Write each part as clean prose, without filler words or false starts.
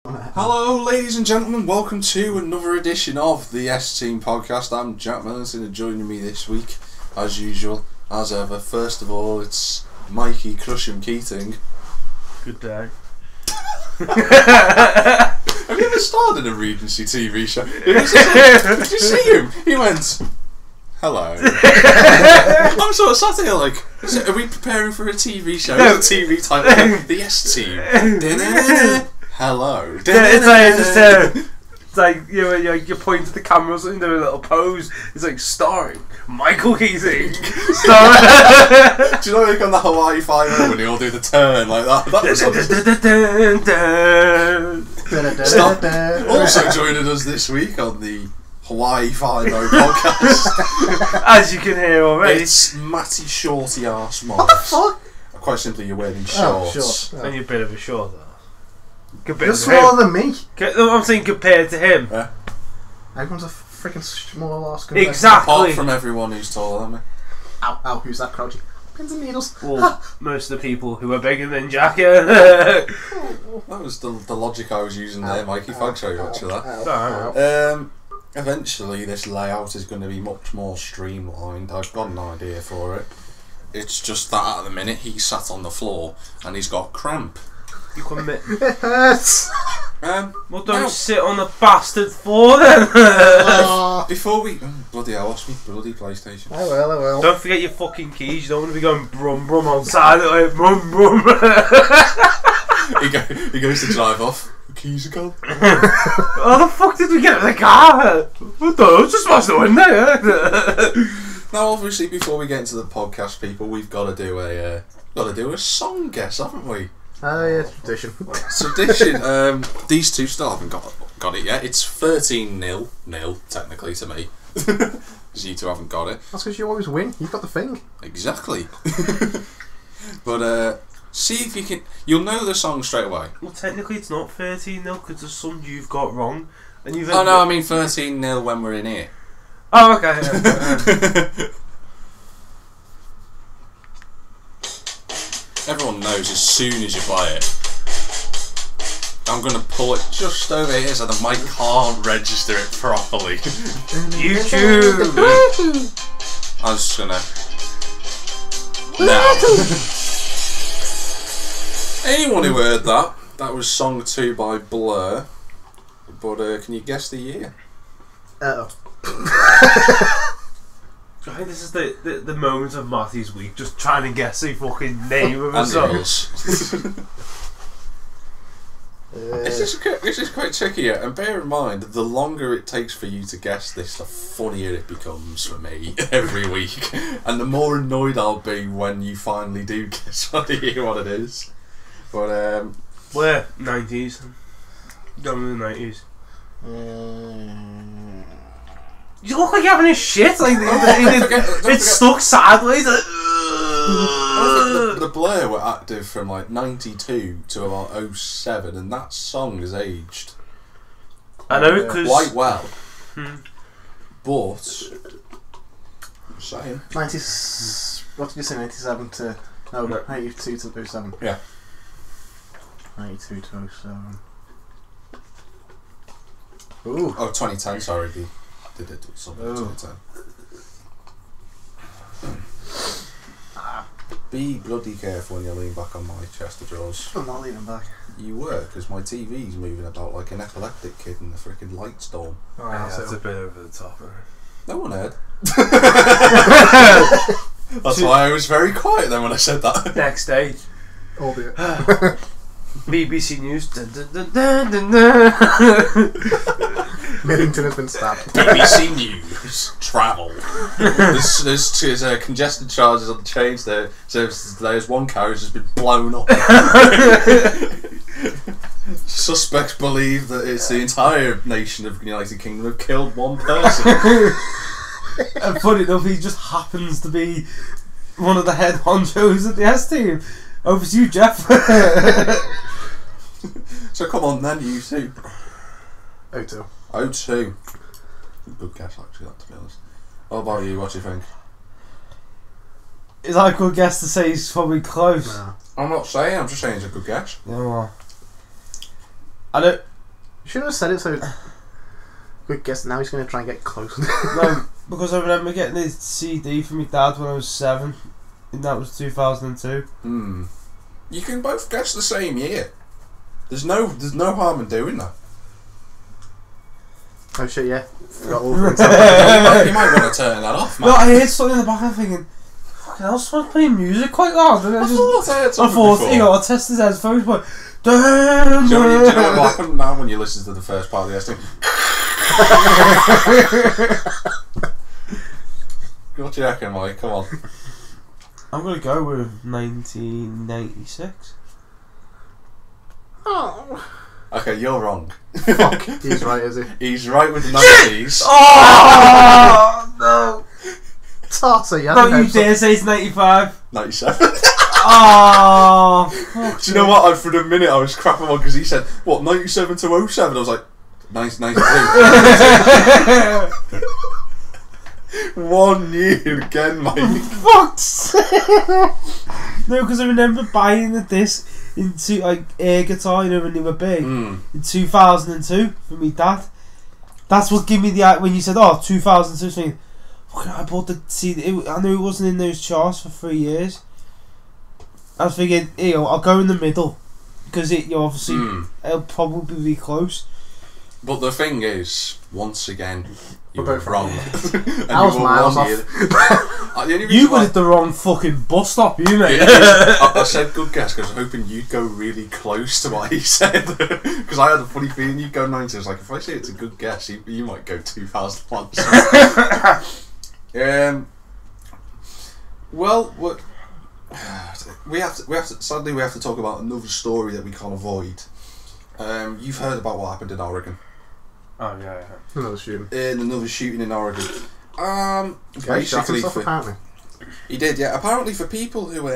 Hello, ladies and gentlemen. Welcome to another edition of the S-Team podcast. I'm Jack Melanson, and joining me this week, as usual, as ever. First of all, it's Mikey Crusham Keating. Good day. Have you ever started a Regency TV show? Did you see him? He went, hello. I'm sort of sat here like, are we preparing for a TV show? No. The TV title, the S-Team. Hello. It's like you point at the camera or something, do a little pose. It's like starring Michael Keating. Do you know like on the Hawaii Five-0 when they all do the turn like that? Also joining us this week on the Hawaii Five-0 podcast, as you can hear already, it's Matty Shorty Arse Morris. What the fuck? Quite simply, you're wearing shorts. Sure. and you're a bit of a short. You're smaller than me. I'm saying compared to him. Yeah. Everyone's a freaking small ass. Exactly. Apart from everyone who's taller than me. Ow, who's that crouching? Pins and needles. Well, most of the people who are bigger than Jack. Yeah. That was the logic I was using there, Mikey. Thanks very much for that. Ow. Eventually, this layout is going to be much more streamlined. I've got an idea for it. It's just that at the minute he's sat on the floor and he's got cramp. You can admit. It hurts. Well, don't sit on the bastard floor then. Before we... bloody hell, I lost my bloody PlayStation. I will. Don't forget your fucking keys. You don't want to be going brum brum outside. Like, brum brum. He goes to drive off. The keys are gone. How the fuck did we get out of the car? What the? Just smashed the window. Now, obviously, before we get into the podcast, people, we've got to do a song guess, haven't we? Oh yeah, tradition. Tradition. These two still haven't got it yet. It's 13-0, technically to me, because you two haven't got it. That's because you always win. You've got the thing. Exactly. But see if you can. You'll know the song straight away. Well, technically, it's not 13-0 because there's some you've got wrong, and you've. Oh no, I mean 13-0 when we're in here. Oh, okay. Yeah. Everyone knows as soon as you play it. I'm going to pull it just over here so the mic can't register it properly. YouTube! I'm just going to... Now. Anyone who heard that was song 2 by Blur. But can you guess the year? I think this is the moment of Matty's week, just trying to guess the fucking name of a And song. This is quite tricky, and bear in mind, the longer it takes for you to guess this, the funnier it becomes for me every week, and the more annoyed I'll be when you finally do guess what it is. But Where? 90s. Gone in the 90s. You look like you're having a shit. Like don't forget. stuck sideways. Like, the Blur were active from like 92 to about 07, and that song has aged. I know because quite well. But I'm saying 90. What did you say? 97 to 92 to 07. Yeah. 92 to 07. Ooh. Oh, 2010. Sorry, did it something in 2010. Be bloody careful when you lean back on my chest of drawers. I'm not leaning back. You were, because my TV's moving about like an epileptic kid in the freaking light storm. Oh, yeah, that's a bit over the top. Right? No one heard. That's why I was very quiet then when I said that. Next day, Albeit. BBC News. Dun, dun, dun, dun, dun. Millington has been stabbed. BBC News travel. There's congested charges on the trains there. So there's one carriage has been blown up. Suspects believe that it's the entire nation of the United Kingdom have killed one person. And funny enough, he just happens to be one of the head honchos at the S-Team. Over to you, Jeff. So come on then, you two. 02. 02. Good guess actually, that, to be honest. What about you? What do you think? Is that a good guess to say he's probably close? No. I'm not saying, I'm just saying it's a good guess. Yeah, well. I don't. You shouldn't have said it so. Good guess. Now he's going to try and get close. No, because I remember getting a CD from my dad when I was 7, and that was 2002. You can both guess the same year. There's no harm in doing that. Oh shit, yeah. Forgot all the things. You might want to turn that off, man. No, I heard something in the back. I'm thinking, fucking hell, someone's playing music quite loud. And I thought I heard something thought, before. you know, I'll test his headphones, but. Do you know what will happen now when you listen to the first part of the S thing? What do you reckon, Mike? Come on. I'm gonna go with 1996. Oh. Okay, you're wrong. Fuck. He's right, is he? He's right with the 90s. Oh no! Toss it, yeah. Don't you dare say it's 95. 97. Oh. Do you know what? For a minute I was crapping on because he said, what, 97 to 07? I was like, 92. 1 year again, mate. Fuck's sake. No, because I remember buying the disc into like air guitar, you know, when they were big, in 2002 for me dad. That's what gave me the when you said, oh, 2002. So I bought the CD. I knew it wasn't in those charts for 3 years. I was thinking, you know, I'll go in the middle because it, you know, obviously it'll probably be close. But the thing is, once again, you We're were both wrong. I was miles off. You were at the wrong fucking bus stop, you mate. I said good guess because I was hoping you'd go really close to what he said. Because I had a funny feeling you'd go 90. I was like, if I say it's a good guess, you might go 2001. Well, we have to. Sadly, we have to talk about another story that we can't avoid. You've heard about what happened in Oregon. Oh yeah. Another shooting. Another shooting in Oregon. Shot Basically, himself, apparently. he did. Yeah. Apparently, for people who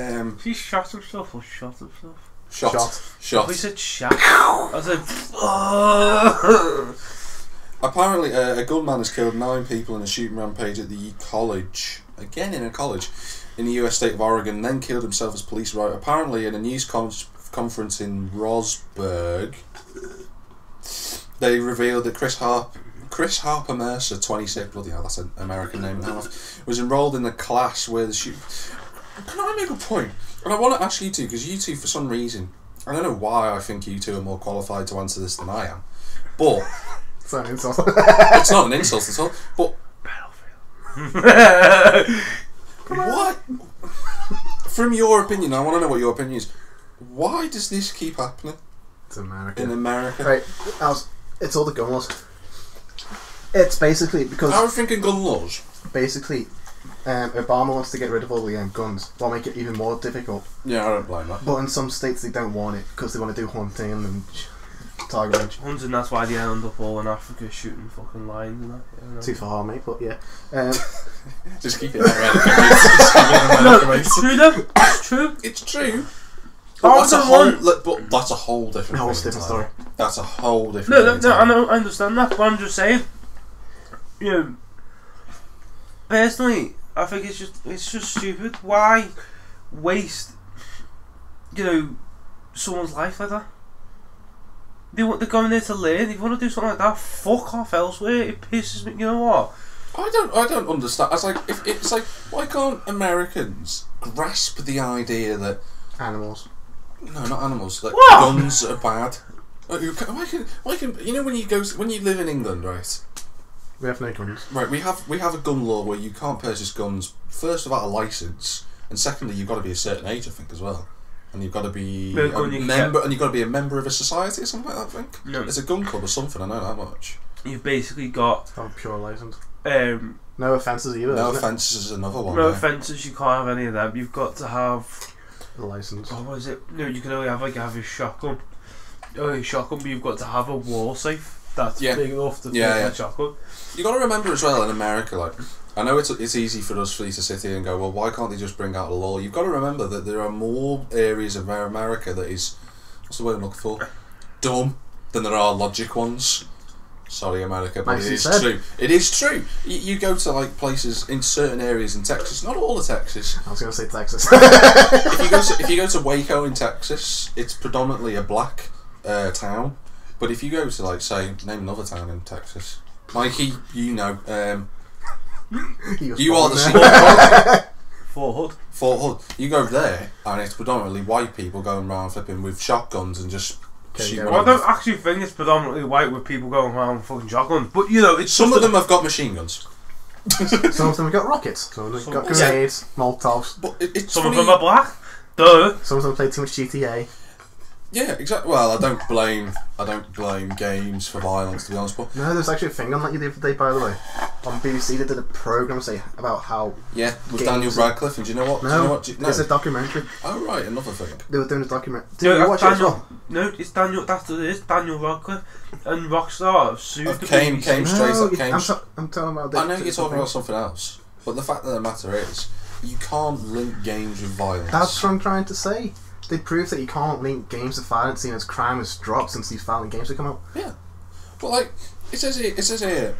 He shot himself or shot himself? shot. He said shot. I was like, oh. Apparently, a gunman has killed 9 people in a shooting rampage at the college. Again, in a college in the U.S. state of Oregon. Then killed himself as police wrote. Apparently, in a news conference in Rosberg, they revealed that Chris Harper Mercer, 26, bloody hell, that's an American name and a half, was enrolled in the class where the shoot. Can I make a point? And I want to ask you two, because you two, for some reason, I don't know why I think you two are more qualified to answer this than I am, but It's not an insult. it's not an insult at all. But what? From your opinion, I want to know what your opinion is. Why does this keep happening It's America. in America? Right, it's all the gun laws. It's basically because I was thinking gun laws. Obama wants to get rid of all the guns, while make it even more difficult. Yeah, I don't blame that. But in some states they don't want it because they want to do hunting and target range. Hunting, that's why they end up all in Africa shooting fucking lions and that. You know? Too far, mate. But yeah. Just keep it that way. True though. It's true. It's true. Oh, But that's a whole different No, thing. it's a different story. That's a whole different No, thing. I know, I understand that, but I'm just saying. You know, personally, I think it's just stupid. Why waste, you know, someone's life like that? They're going there to learn. If you want to do something like that, fuck off elsewhere. It pisses me. You know what? I don't understand. I was like, if it's like, why can't Americans grasp the idea that Animals. no, not animals, that What? guns are bad? Why can you know when you live in England, right? We have no guns. Right, we have a gun law where you can't purchase guns. First without a license, and secondly, you've got to be a certain age, I think, as well. And you've got to be No a gun you can member, get. and you've got to be a member of a society or something like that. I think No. it's a gun club or something. I know that much. You've basically got Oh, pure license. no No offences either. No isn't offences is another one. yeah. offences. You can't have any of them. You've got to have. it? The license. Oh, what is it? No, you can only have a shotgun. Only a shotgun, but you've got to have a wall safe that's Yeah. big enough to fit Yeah. a shotgun. You got to remember as well in America, like, I know it's easy for us three to sit here and go, well, why can't they just bring out a law? You've got to remember that there are more areas of America that is, what's the word I'm looking for? Dumb than there are logic ones. Sorry, America, but Nicely it is said. true. It is true. You go to like places in certain areas in Texas, not all of Texas. I was going to say Texas. If you go to Waco in Texas, it's predominantly a black town. But if you go to, like, say, name another town in Texas, Mikey, you know, you are the secret. Fort Hood. You go there, and it's predominantly white people going around flipping with shotguns and just shooting. Well, I don't actually think it's predominantly white with people going around with fucking shotguns, but you know, it's some of them have got machine guns. Some of them have got rockets. Some of them have got grenades, Molotovs. But it's some funny. of them are black. Duh. Some of them play too much GTA. Yeah, exactly. Well, I don't blame games for violence, to be honest. But No, there's actually a thing on that the other day, by the way. On BBC, they did a programme about how. yeah, with games Daniel Radcliffe, and do you know what? No, No. it's a documentary. Oh right, another thing. They were doing a documentary. Did No, you watch it as Daniel. well? No, it's Daniel. That's what it is. Daniel Radcliffe and Rockstar have sued the Came BBC. straight No, up. Came. I'm talking about. I know you're talking about something else, but the fact of the matter is, you can't link games with violence. That's what I'm trying to say. They proved that you can't link games to violence, seeing as crime has dropped since these violent games have come out. Yeah, but like it says here.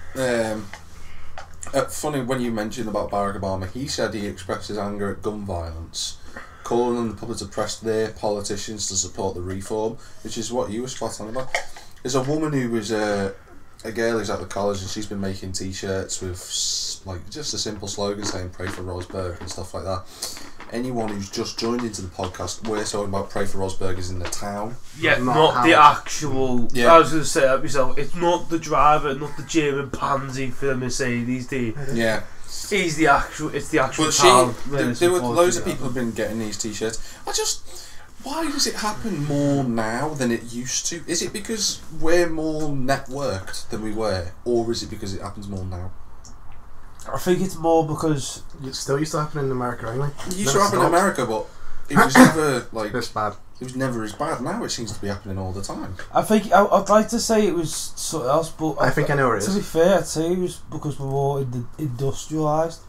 Funny when you mentioned about Barack Obama, he said he expressed his anger at gun violence, calling on the public to press their politicians to support the reform, which is what you were spot on about. There's a woman who was a girl who's out of college, and she's been making T-shirts with like just a simple slogan saying "Pray for Rosberg" and stuff like that. Anyone who's just joined into the podcast, we're talking about Pray for Rosberg is in the town. Yeah, Not not the Howard. actual. Yeah. I was going to say that myself. It's not the driver, not the German pansy for the Mercedes team. Yeah, He's the actual. It's the actual but town. there were loads of people have been getting these T-shirts. Why does it happen more now than it used to? Is it because we're more networked than we were, or is it because it happens more now? I think it's more because It still used to happen in America anyway. It used Never to happen in stopped. America, but it was never like It's bad. it was never as bad. Now it seems to be happening all the time. I think I'd like to say it was something else, but I think I know where it to be is. fair, I'd say it was because we're more industrialised.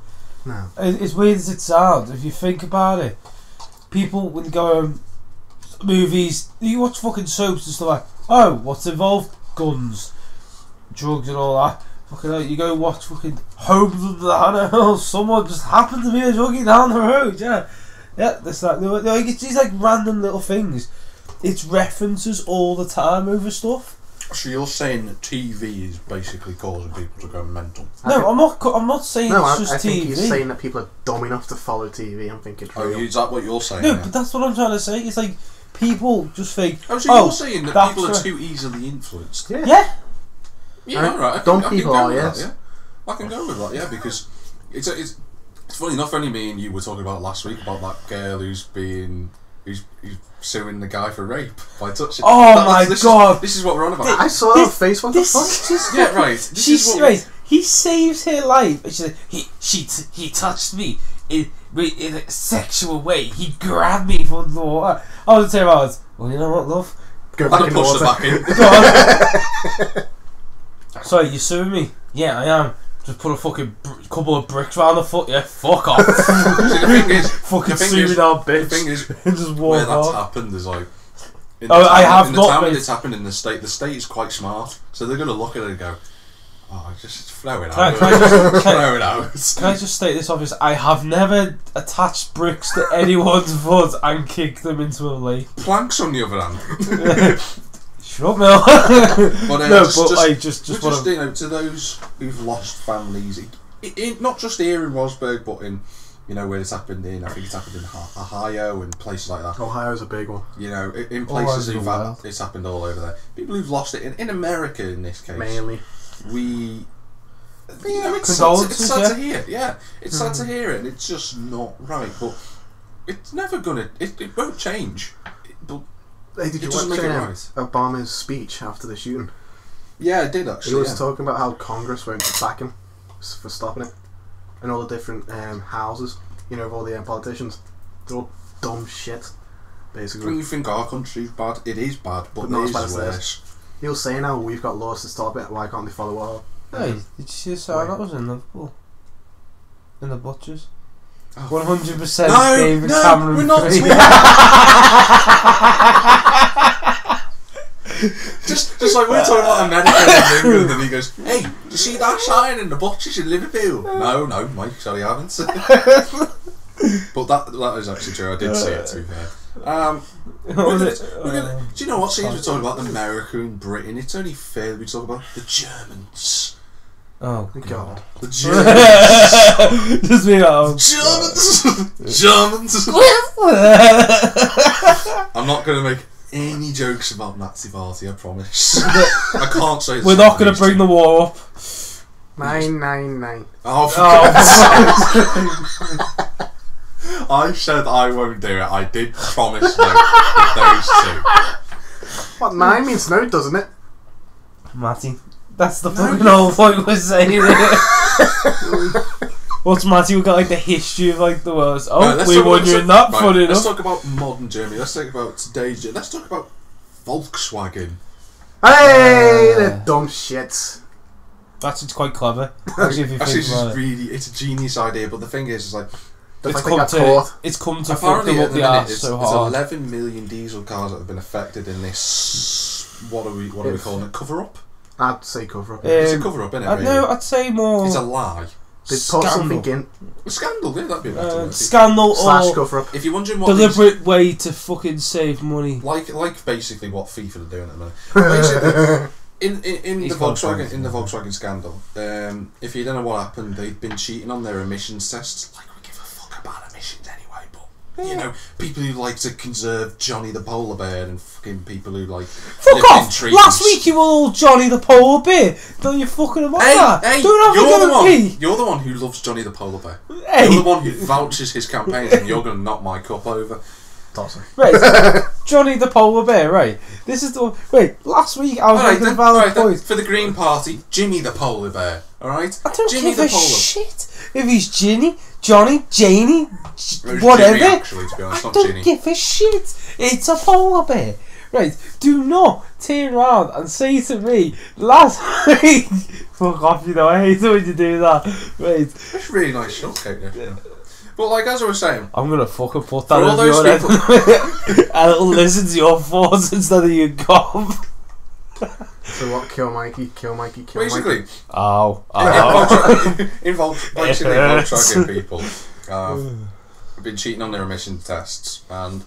No. As weird as it sounds, if you think about it, people when they go movies, you watch fucking soaps and stuff like, oh, what's involved? Guns, drugs, and all that. Fucking hell, you go watch fucking Homes Under the Hammer. Someone just happened to be a druggie down the road. Yeah, that's like it's these like random little things. It's references all the time over stuff. So you're saying that TV is basically causing people to go mental? No, I'm not saying No, it's I just think TV. he's saying that people are dumb enough to follow TV. I'm thinking it's Oh, real. is that what you're saying? No, now? but that's what I'm trying to say. It's like people just think, Oh, so you're saying that that's people are right. too easily influenced? Yeah. yeah. Yeah, all right. Dumb I can people go are, with yes. that, yeah. I can go with that, yeah, because it's funny enough. Only me and you were talking about last week about that girl who's suing the guy for rape by touching. Oh my God. This is what we're on about. I saw it on Facebook. What the This fuck? is just Yeah, right. This She's is what right. He saves her life. And she's like, he touched me in a sexual way. He grabbed me from the water. I was saying, well, you know what, love? Go I back can in the push the water. back in. Sorry, you suing me? Yeah, I am. Just put a fucking couple of bricks round the foot. Yeah, fuck off. See, the thing is, Fucking the thing sue me is- now, the bitch. thing is, And just where walk that's off. happened is like. In Oh, the I town- have in not the town been- that it's happened in the state. The state is quite smart, so they're going to look at it and go, "Oh, just throw it Can I out, just- throw it out." Can I just state this obvious? I have never attached bricks to anyone's foot and kicked them into a lake. Planks, on the other hand. Shut up, Mel. But, No, just, but just, I just but want to. you know, to those who've lost families, not just here in Rosberg, but in, you know, where it's happened in, I think it's happened in Ohio and places like that. Ohio's a big one. You know, in All places over the world. it's happened all over there. People who've lost it in America, in this case, Mainly. you know, it's sad, Condolences, to hear. Yeah, it's sad to hear it, and it's just not right. But it's never gonna. It won't change. But Hey, did It you doesn't watch make it right. Obama's speech after the shooting? yeah, it did He actually. was Yeah. talking about how Congress won't back him for stopping it, and all the different houses, you know, of all the politicians. They're all dumb shit, When basically. you think our country's bad, it is bad, but But not as theirs bad is as theirs. worse. He was saying how we've got laws to stop it. Why can't they follow our? Hey, did you see the sign that was in Liverpool? In the Butchers? Oh. 100% No, David no, Cameron we're not free. just like we're talking about America and England, and he goes, "Hey, do you see that sign in the Butchers in Liverpool?" No, Mike, sorry, I haven't. But that is actually true. I did see it, to be fair. What was it? Do you know what? Since we're talking about America and Britain, it's only fair we talk about the Germans. Oh God. The Germans. Just me out. Germans. I'm not going to make any jokes about Nazi Party, I promise. I can't say this. We're not going to bring the war up. 999. Oh, for God's sake. I said I won't do it. I did promise no with those two. What, 9 means no, doesn't it? Matty. That's the fucking whole point we're saying. What's Matty? We've got like the history of like the worst. Oh, Right, we won you in that, funny Let's enough. talk about modern Germany. Let's talk about today's Germany. Let's talk about Volkswagen. Hey, the dumb shits. That's quite clever. Actually, if you Actually, think about it. it's a genius idea, but the thing is, it's like, It's They got come, caught. it's come to fuck apparently them at up the the minute, arse it's so hard. 11 million diesel cars that have been affected in this, what are we calling it, cover-up? I'd say cover up. It's a cover-up, isn't it, really? No, I'd say more It's a lie. They put something in. A scandal, yeah, that'd be a better word. scandal Slash or cover up. If you're wondering what these, deliberate way to fucking save money. like basically what FIFA are doing at the minute. Basically, in the He's gone Volkswagen scandal, if you don't know what happened, they've been cheating on their emissions tests. Like, we give a fuck about emissions anyway, but you know, people who like to conserve Johnny the polar bear and fucking people who like Fuck live off! in trees. Last week you were all Johnny the Polar Bear. Don't you fucking about that? Hey, Don't have you're to the go one. with me. You're the one who loves Johnny the polar bear. Hey. You're the one who vouches his campaigns, and you're going to knock my cup over. Toss it. Right, Johnny the Polar Bear, right. This is the... Wait, last week I was making a valid point. For the Green Party, Jimmy the polar bear. Alright? I don't Jimmy give the a polar shit if he's Ginny, Johnny, Janie, It was whatever. Jimmy, actually, to be honest, I not don't Ginny. give a shit. It's a polar bear. Right, do not turn around and say to me, last week... Fuck off, you know, I hate it when you do that. Right. It's really nice shortcake there. But like, as I was saying, I'm gonna fucking put For that all in your those head. And it'll listen to your thoughts instead of your gob. So what? Kill Mikey, kill Mikey, kill basically, Mikey. Ow. basically It hurts. Volkswagen people have been cheating on their emission tests, and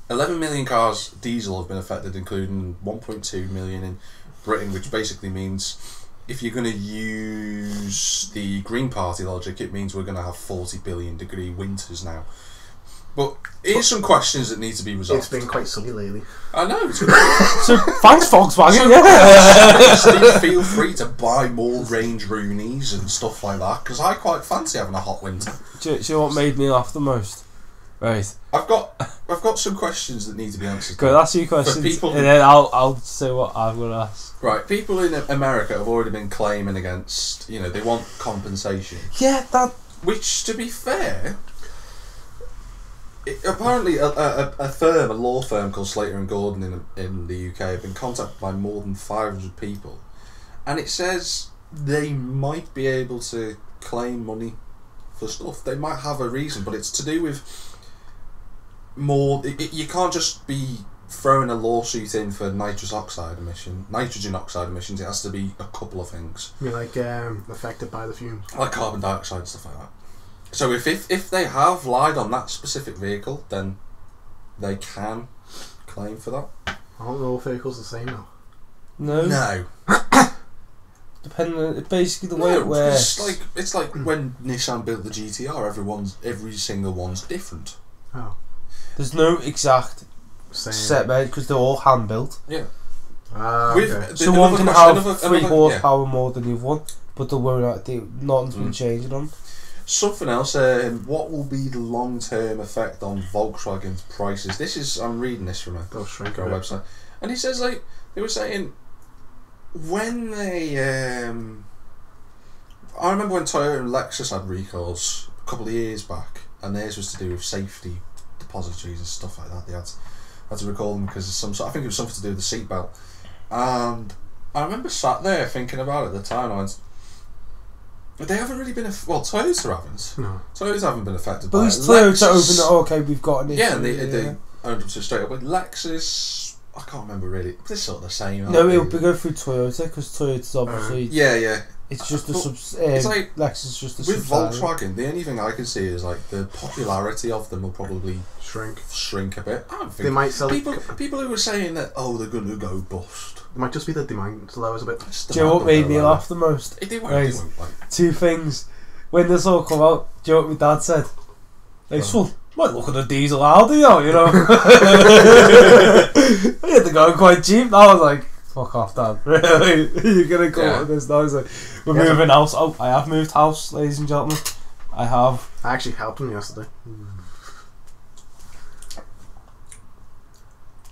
11 million cars diesel have been affected, including 1.2 million in Britain, which basically means if you're going to use the Green Party logic, it means we're going to have 40 billion degree winters now. But here's some questions that need to be resolved. It's been quite sunny lately. I know. It's So, thanks Volkswagen, yeah. Steve, feel free to buy more Range Roonies and stuff like that, because I quite fancy having a hot winter. Do you know what made me laugh the most? Right. I've got some questions that need to be answered. Go, that's your questions, people- and then I'll say what I'm going to ask. Right, people in America have already been claiming against, you know, they want compensation. Yeah, that... Which, to be fair, apparently a law firm called Slater and Gordon in the UK have been contacted by more than 500 people, and it says they might be able to claim money for stuff. They might have a reason, but it's to do with more. You can't just be throwing a lawsuit in for nitrogen oxide emissions. It has to be a couple of things. You mean like affected by the fumes? Like carbon dioxide and stuff like that. So if they have lied on that specific vehicle, then they can claim for that. Aren't all vehicles the same now? No. No. Depending on... Basically the way it works. It's like when Nissan built the GTR, every single one's different. Oh. There's no exact Same. set made, because they're all hand-built. Yeah. Okay. So one can have 3 horsepower more than the other one, but they won't. Nothing's been changing on. Something else. What will be the long-term effect on Volkswagen's prices? I'm reading this from a website, and he says they were saying when they. I remember when Toyota and Lexus had recalls a couple of years back, and theirs was to do with safety depositories and stuff like that. They had to recall them because of some sort. I think it was something to do with the seatbelt. And I remember sat there thinking about it at the time. I went, they haven't really been. Toyota haven't. No. Toyota haven't been affected But by at it. least Toyota Lexus- opened it. Okay, we've got an issue. Yeah, and they owned up to straight up. But Lexus, I can't remember really. They're sort of the same. No, aren't it'll they? go through Toyota, because Toyota's obviously Yeah. It's just a it's like Lexus is just a with subsidiary. Volkswagen. The only thing I can see is like the popularity of them will probably Shrink. a bit. I don't think They might sell people who are saying that they're going to go bust. It might just be the demand lowers a bit. Do you know what made me laugh the most? They won't. Right. They won't like. Two things. When this all come out, do you know what my dad said? Like, son, might look at the diesel Audi now, you know. I had to go quite cheap. I was like, fuck off, Dad. Really? You're gonna come up with this now? He's like, we're moving house. Oh, I have moved house, ladies and gentlemen. I have. I actually helped him yesterday.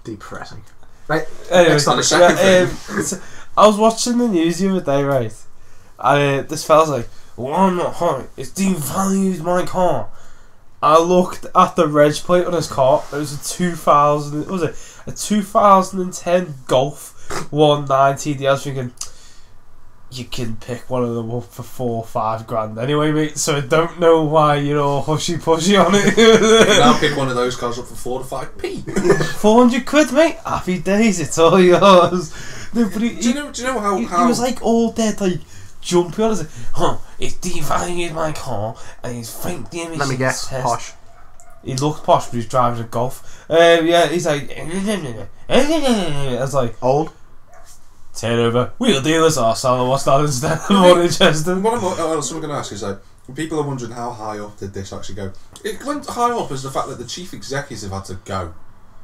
Depressing. Right. Anyway, Next on the second thing. I was watching the news the other day, right? And this fella's like, well, I'm not high. It's devalued my car. I looked at the reg plate on his car. It was a 2010 Golf 190. I was thinking, you can pick one of them up for 4 or 5 grand anyway, mate. So I don't know why you're all hushy pushy on it. You can now pick one of those cars up for 4 to 5p. 400 quid, mate. Happy days. It's all yours. No, but Do you know how he was like all dead, like jumpy on it. Like, it's devalued my car and he's faked the emissions Let me guess. test. Posh. He looked posh, but he's driving a Golf. Yeah, he's like, I was like, Old. turn over. Wheel dealers are selling what's that instead of more interesting. What else I'm going to ask is like, people are wondering how high up did this actually go. It went high up as the fact that the chief executive had to go.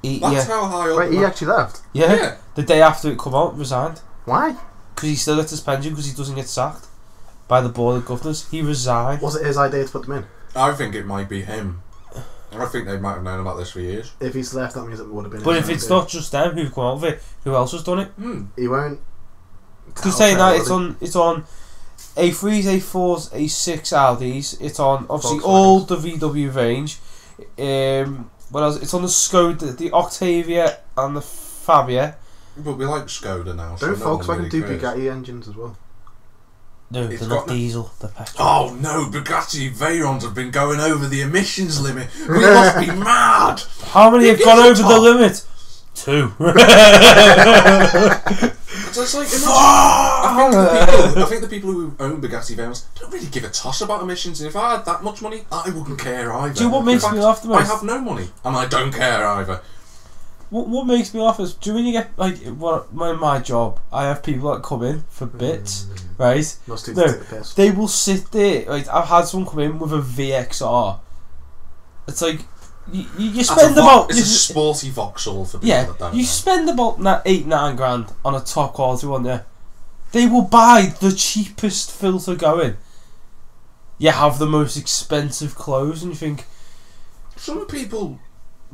That's how high up. Wait, he actually left. Yeah, the day after it come out, resigned. Why? Because he still gets his pension because he doesn't get sacked by the board of governors. He resigned. Was it his idea to put them in? I think it might be him. I think they might have known about this for years. If he's left, that means it would have been. But his if it's idea. not just them who've come out of it, who else has done it? He won't. Because saying that, it's on A3s, A4s, A6 Audis. It's on obviously all the VW range. What else? It's on the Skoda, the Octavia, and the Fabia. But we like Skoda now. So Don't no one Volkswagen really do cares. Bugatti engines as well? No, It's they're got not diesel. They're petrol. Oh no, Bugatti Veyrons have been going over the emissions limit. We must be mad. How many have Give gone us over a the top. limit? 2. So it's like, I think the people who own Bugatti Veyrons don't really give a toss about emissions. And if I had that much money, I wouldn't care either. Do you know what makes In fact, me laugh the most? I have no money, and I don't care either. What makes me laugh is, do you know when you get, like, my job, I have people that come in for bits, right? Must take No, the piss. they will sit there, right? I've had someone come in with a VXR. It's like, you spend about... It's a sporty Vauxhall for people that don't you know. spend about 8-9 grand on a top quality one there. They will buy the cheapest filter going. You have the most expensive clothes and you think... Some people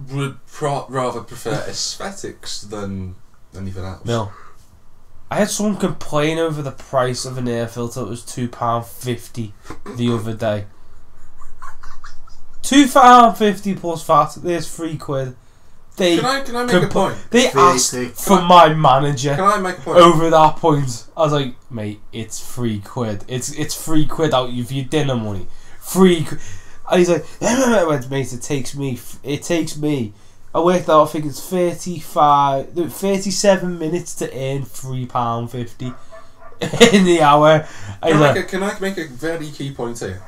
would rather prefer aesthetics than anything else. No. I had someone complain over the price of an air filter that was £2.50 the other day. £2.50 plus VAT. There's £3. They Can I make a point? They asked VAT. for my manager Can I make a point? over that point. I was like, mate, it's £3. It's £3 out of your dinner money. £3. And he's like, I went, mate, it takes me. I worked out. I think it's 37 minutes to earn £3.50 in the hour. Can I make a very key point here?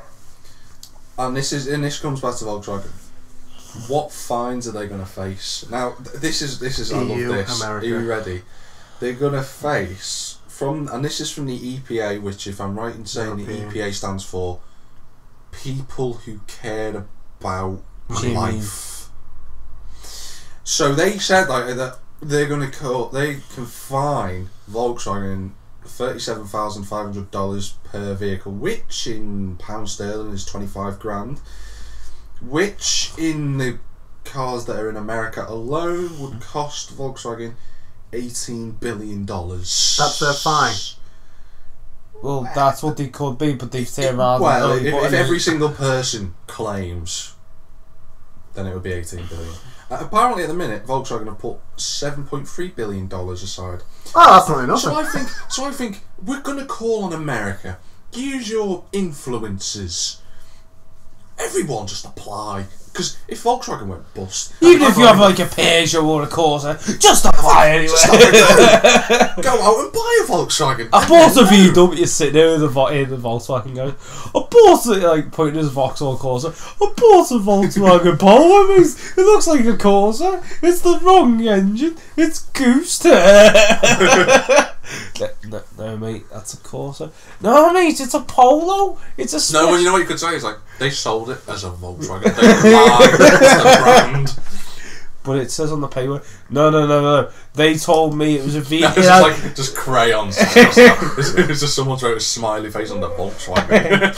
And this comes back to Volkswagen. What fines are they going to face? Now, this is I love EU, this. America. Are you ready? They're going to face and this is from the EPA, which, if I'm right in saying, European. the EPA stands for people who care about life. So they said that they're going to they can fine Volkswagen $37,500 per vehicle, which in pound sterling is 25 grand, which in the cars that are in America alone would cost Volkswagen $18 billion. That's their fine. Well, that's what they could be, but they've turned around. Well, and if every single person claims, then it would be 18 billion. Apparently, at the minute, Volkswagen have put $7.3 billion aside. Oh, that's not enough. So I think we're going to call on America. Use your influences. Everyone just apply. Because if Volkswagen went bust, even if you have like a Peugeot or a Corsa, just apply anyway. Go out and buy a Volkswagen. I bought a VW sitting there in the Volkswagen going, I bought it, like pointing his Vauxhall Corsa, I bought a Volkswagen Polo, it looks like a Corsa, it's the wrong engine, it's goose. No, mate, that's a Corsa. No, mate, it's a Polo. It's a No, well, you know what you could say is like they sold it as a Volkswagen. They lied. It's the brand. But it says on the paper, no. They told me it was a V. No, it's just crayons. It's just someone wrote a smiley face on the Volkswagen.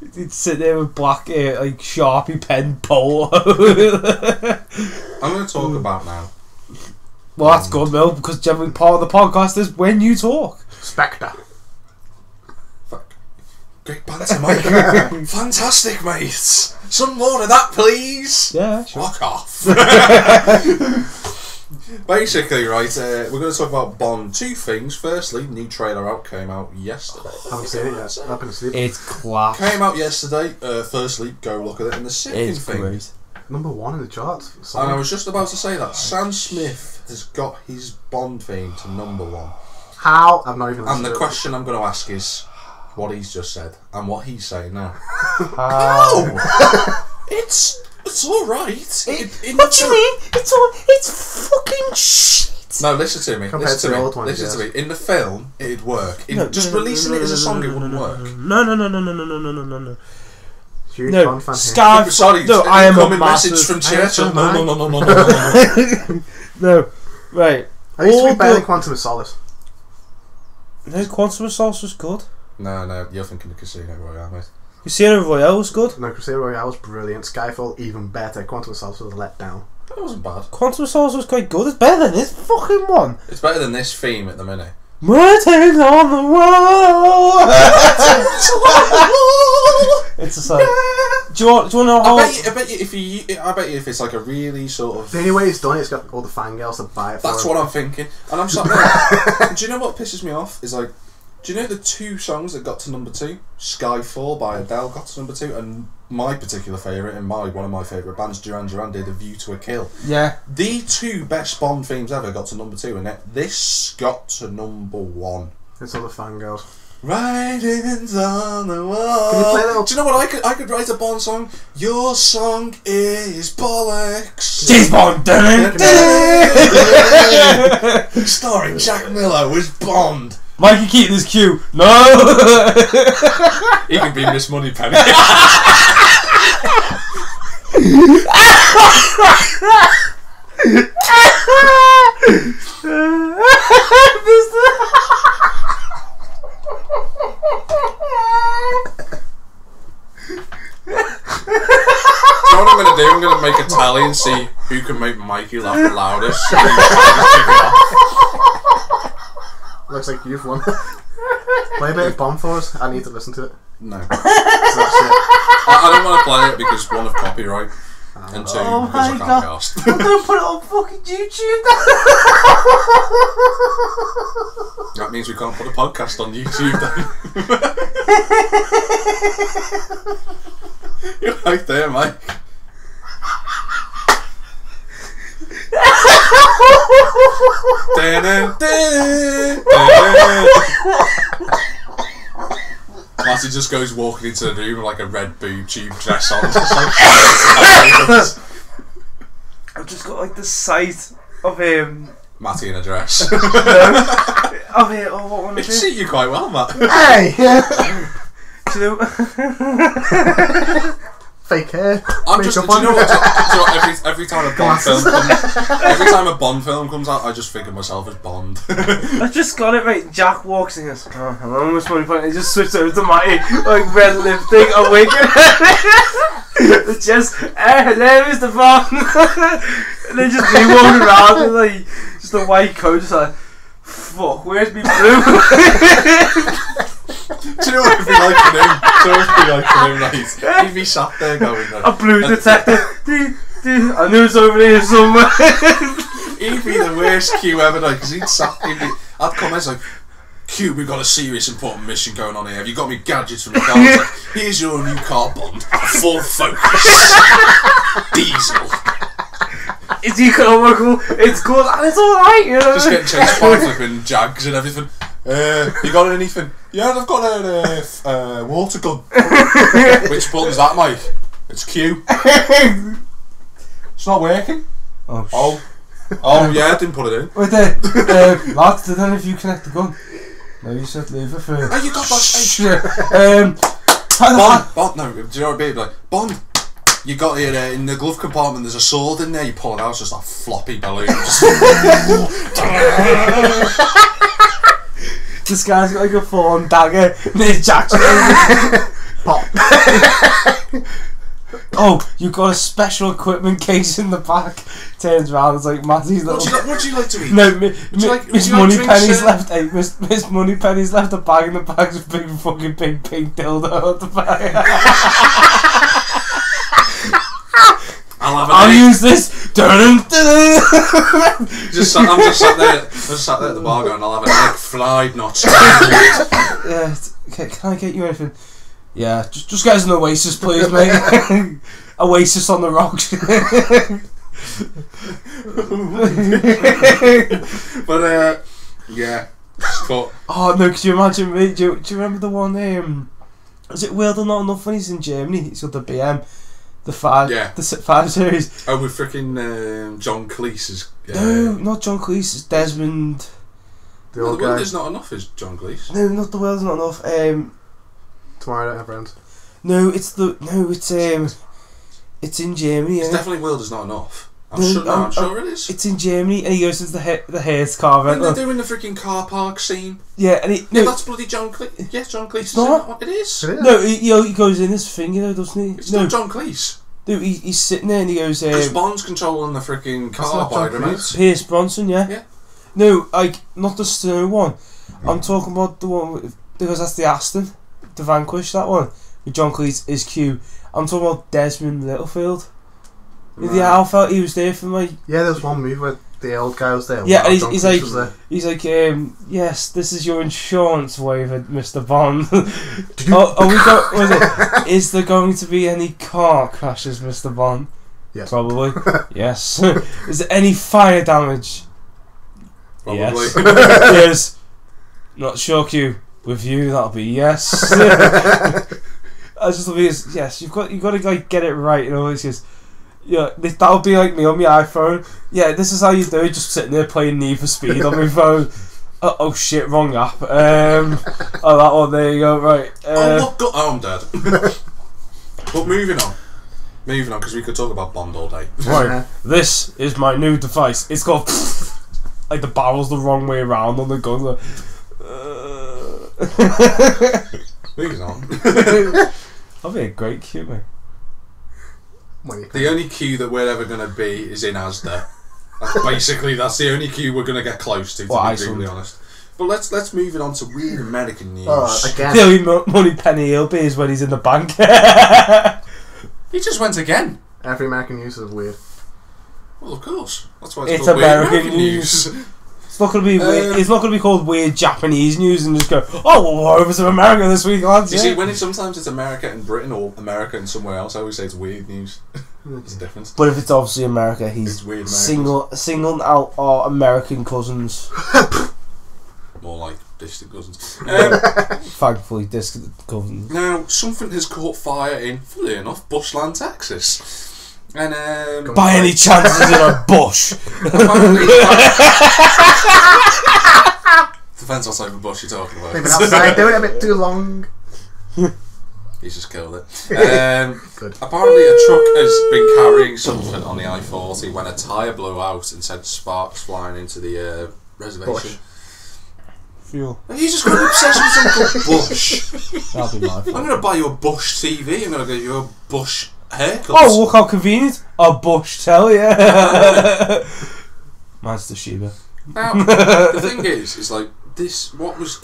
It'd sit there with black, like Sharpie pen Polo. I'm going to talk about now. Well, that's good, Mil, because generally part of the podcast is when you talk. Spectre. Fuck. Great banter, Mike. Fantastic, mate. Some more of that, please. Yeah, sure. Fuck off. Basically, right, we're going to talk about Bond. Two things. Firstly, new trailer came out yesterday. Haven't seen it yet. I've been asleep. It's class. Came out yesterday. Firstly, go look at it. And the second It's thing, great. Number 1 in the charts. and I was just about to say that Sam Smith has got his Bond theme to number 1. How? I've not even listened And the to it. question I'm going to ask is what he's just said and what he's saying now. Oh. It's all right. What do you mean? It's fucking shit. No, listen to me. Compared to the old ones, Listen yes. to me. In the film, it'd work. Releasing it as a song, it wouldn't work. No. Huge No, Bond fan here. Sky. Sorry, No, I am a incoming massive. message from I am so Churchill. No. No, right. I used to All be better the- than Quantum of Solace. No, Quantum of Solace was good. No, you're thinking of Casino Royale, mate. Casino Royale was good. No, Casino Royale was brilliant. Skyfall even better. Quantum of Solace was a letdown. That wasn't bad. Quantum of Solace was quite good. It's better than this fucking one. It's better than this theme at the minute. Waiting on the wall. It's just like. Do you want to know how? I bet you if it's like a really sort of. The only way it's done, it's got all the fangirls to buy it for That's it. what I'm thinking, and I'm sat there. Do you know what pisses me off? Is like, do you know the two songs that got to number 2? Skyfall by Adele got to number 2, and my particular favourite and one of my favourite bands, Duran Duran, did A View to a Kill. Yeah. The two best Bond themes ever got to number 2, and this got to number 1. It's all the fangirls. Writings on the wall. Can you play that? Do you know what I could write a Bond song? Your song is bollocks. James Bond. Starring Jack Miller was Bond. Mikey Keaton's cue. No. He could be Miss Moneypenny. You know what I'm going to do? I'm going to make a tally and see who can make Mikey laugh the loudest. Looks like you've won. Play a bit of Bond for us. I need to listen to it. No. So that's it. I don't want to play it because one of copyright and two Oh because I my can't God. be asked. I'm gonna put it on fucking YouTube. That means we can't put a podcast on YouTube then. You're right there, Mike. Matty just goes walking into the room with like a red boob tube dress on. Just like, I've just got like the sight of Matty in a dress. of what one It suit you quite well, Matt. Hey! Do you know? Fake hair. I'm just. Do you know what? Every time a Bond film comes out, I just think of myself as Bond. I just got it right. Jack walks in and goes, oh, hello, Miss Moneypenny. He just switched over to my like red lipstick. I'm waking. It's just, hello, Mr. Bond. And then just me walking around with like just a white coat, just like, fuck, where's me blue? Do you know what it'd be like for him? Right? He'd be sat there going, like, A blue detective. I knew it's over here somewhere. He'd be the worst Q ever, because I'd come as like, Q, we've got a serious important mission going on here. Have you got me gadgets from the car? Like, here's your new car, Bond. Ford Focus. Diesel. It's economical, it's good, and it's alright, you know. Just getting chased by flipping Jags and everything. You got anything? Yeah, I've got a water gun. Which button's that, Mike? It's Q. It's not working. Oh, yeah, I didn't put it in. Wait there, lads, I don't know if you connect the gun. No, you said leave it for... Oh, you got that. Bond, no, do you know what it'd be like? Bond, you got here in the glove compartment, there's a sword in there, you pull it out, it's just that floppy balloon. This guy's got like a full-on dagger, near Jackson. Pop. Oh, you got a special equipment case in the back. Turns around, it's like Matty's little... What do you like to eat? No, Miss Moneypenny's left... Hey, Miss Moneypenny's left a bag in the bag's a big fucking pink dildo at the back. I'll use this. I'm just sat there at the bar going, I'll have an egg fried, not scrambled. Yeah, can I get you anything? Yeah, just get us an Oasis, please, mate. Oasis on the rocks. But yeah. But oh no, could you imagine me? Do you remember the one? Is it Weird or Not Enough when he's in Germany? He's got the BM. The 5 series. Oh, with freaking John Cleese's. No, not John Cleese. It's Desmond. The old World guy. Is Not Enough is John Cleese. No, not The World's Not Enough. Tomorrow I don't have friends. No, it's in Germany. It's definitely World Is Not Enough. I'm sure it is. It's in Germany, and he goes into the Hertz car rental. And they're doing the freaking car park scene. Yeah, and that's bloody John Cleese. Yes, John Cleese. It's not. It is. No, he goes in his thing, you know, doesn't he? It's not John Cleese. Dude, he's sitting there and he goes... Because Bond's controlling the freaking car by remote. Pierce Bronson, yeah? Yeah. No, like, not the Snow one. I'm talking about the one, because that's the Aston. The Vanquish, that one. With John Cleese is Q. I'm talking about Desmond Littlefield. Right. Yeah, I felt he was there for my... Yeah, there was one movie where the old guy was there. Yeah, and he's like, yes, this is your insurance waiver, Mr. Bond. We got, was it, is there going to be any car crashes, Mr. Bond? Yes. Probably. Yes. Is there any fire damage? Probably. Yes. Yes. Not sure, Q. With you, that'll be yes. I just love it. Yes, you've got to like get it right. You know, it's just that'll be like me on my iPhone. Yeah, this is how you do it. Just sitting there playing Need for Speed on my phone. Oh shit, wrong app. Oh, that one. There you go. Right. I'm dead. But moving on, because we could talk about Bond all day. Right. This is my new device. It's got like the barrel's the wrong way around on the gun. Moving on. That'll be a great cue, mate. The only queue that we're ever going to be is in Asda. That's the only queue we're going to get close to be brutally honest. But let's move it on to weird American news. Again. The only money penny he'll be is when he's in the bank. He just went again. Every American news is weird. Well, of course. That's why it's called American Weird news. It's not going to be weird. It's not going to be called weird Japanese news and just go, oh, well, what was in America this week, lads? You see, sometimes it's America and Britain or America and somewhere else, I always say it's weird news. There's a difference. But if it's obviously America, he's singling out our American cousins. More like distant cousins. Thankfully, distant cousins. Now, something has caught fire in, fully enough, Bushland, Texas. And by any chance is it a bush? Depends what type of bush you're talking about. They've been outside doing it a bit too long. He's just killed it. Good. Apparently a truck has been carrying something on the I-40 when a tyre blew out and sent sparks flying into the reservation. Bush. Fuel. You just got an obsession with something called Bush. That'll be my fault. I'm going to buy you a Bush TV. I'm going to get you a Bush haircut. Oh, look how convenient. A Bush telly, yeah. Mine's the Shiba. Now, the thing is like this. What was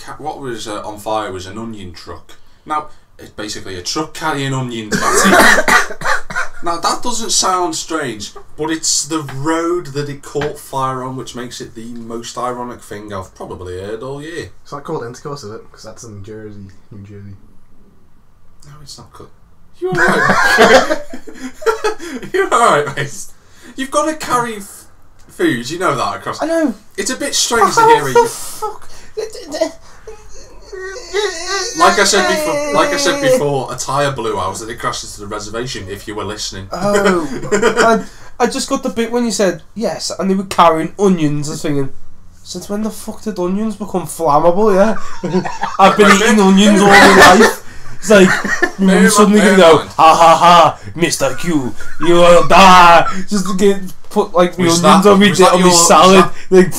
on fire was an onion truck. Now, it's basically a truck carrying onions. Now that doesn't sound strange, but it's the road that it caught fire on which makes it the most ironic thing I've probably heard all year. It's not called Intercourse, is it? Because that's in Jersey, New Jersey. No, it's not good. You're alright. You're alright, mate. You've got to carry food, you know that across. I know. It's a bit strange to hear the it. fuck? Like I said before, a tyre blew out and it crashed into the reservation. If you were listening. Oh, I just got the bit when you said yes, and they were carrying onions. I was thinking, since when the fuck did onions become flammable? Yeah, I've been eating onions all my life. It's like you suddenly gonna go, ha ha ha, Mr. Q, you will die. Just to get put like the onions on me salad. Like,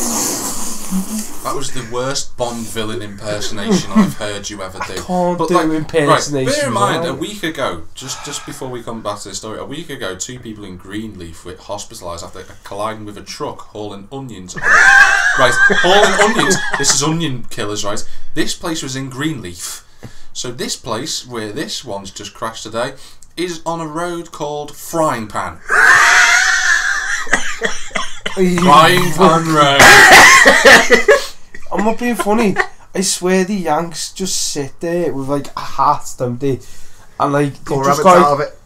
that was the worst Bond villain impersonation I've heard you ever do. I can't do impersonation. Right, bear in mind, a week ago, just before we come back to the story, a week ago, 2 people in Greenleaf were hospitalised after colliding with a truck hauling onions. Right, hauling onions. This is onion killers, right? This place was in Greenleaf. So this place, where this one's just crashed today, is on a road called Frying Pan. Frying Pan Road. I'm not being funny. I swear the Yanks just sit there with like a hat, don't they? And like they've just got out of it.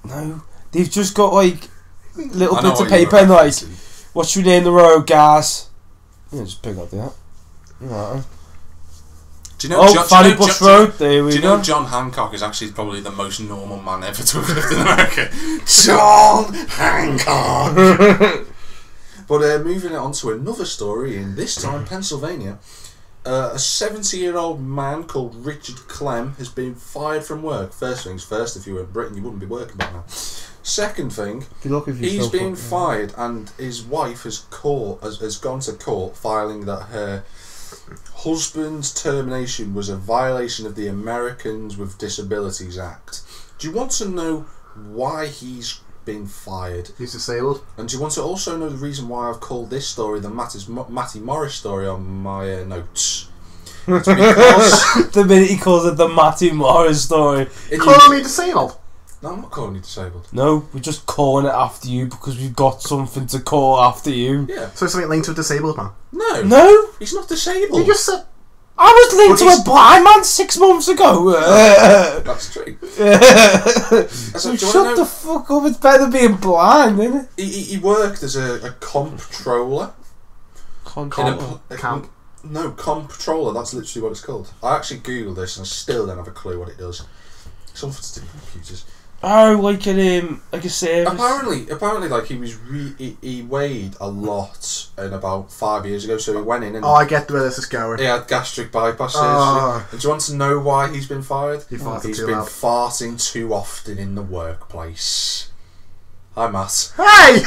No, they've just got like little bits of paper and like, what's your name, the road, gas? Yeah, just pick up that. Right. Do you know Fanny Bush Road? There we go. Do you know John Hancock is actually probably the most normal man ever to have lived in America? John Hancock. But moving on to another story, in this time Pennsylvania, a 70-year-old man called Richard Clem has been fired from work. First things first, if you were in Britain, you wouldn't be working by now. Second thing, he's been fired, and his wife has gone to court filing that her husband's termination was a violation of the Americans with Disabilities Act. Do you want to know why he's been fired? He's disabled. And do you want to also know the reason why I've called this story the Matty Morris story on my notes? It's because the minute he calls it the Matty Morris story, you calling me disabled? No, I'm not calling you disabled. No, we're just calling it after you because we've got something to call after you. Yeah. So something linked to a disabled man? No, he's not disabled. You just said I was linked to a blind man 6 months ago. That's true. So shut the fuck up. It's better being blind, isn't it? He worked as a comptroller. No, comptroller. That's literally what it's called. I actually googled this and I still don't have a clue what it does. Something to do with computers. Oh, like a service. Apparently, like he weighed a lot, and about 5 years ago, so he went in and. Oh, I get where this is going. He had gastric bypass surgery. And do you want to know why he's been fired? He's been farting too often in the workplace. Hi, Matt. Hey!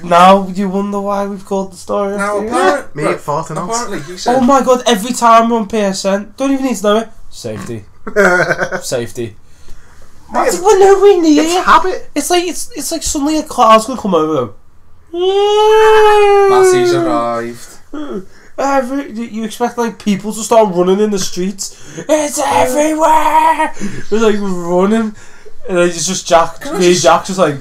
Now you wonder why we've called the story. Apparently, he said. Oh my god! Every time we're on PSN, don't even need to know it. Safety. Safety. That's we're nowhere near. It's habit. It's like suddenly a cloud's gonna come over. Massey's arrived. You expect like people to start running in the streets? It's everywhere. They're like running, and then it's just Jack. Jack's just like.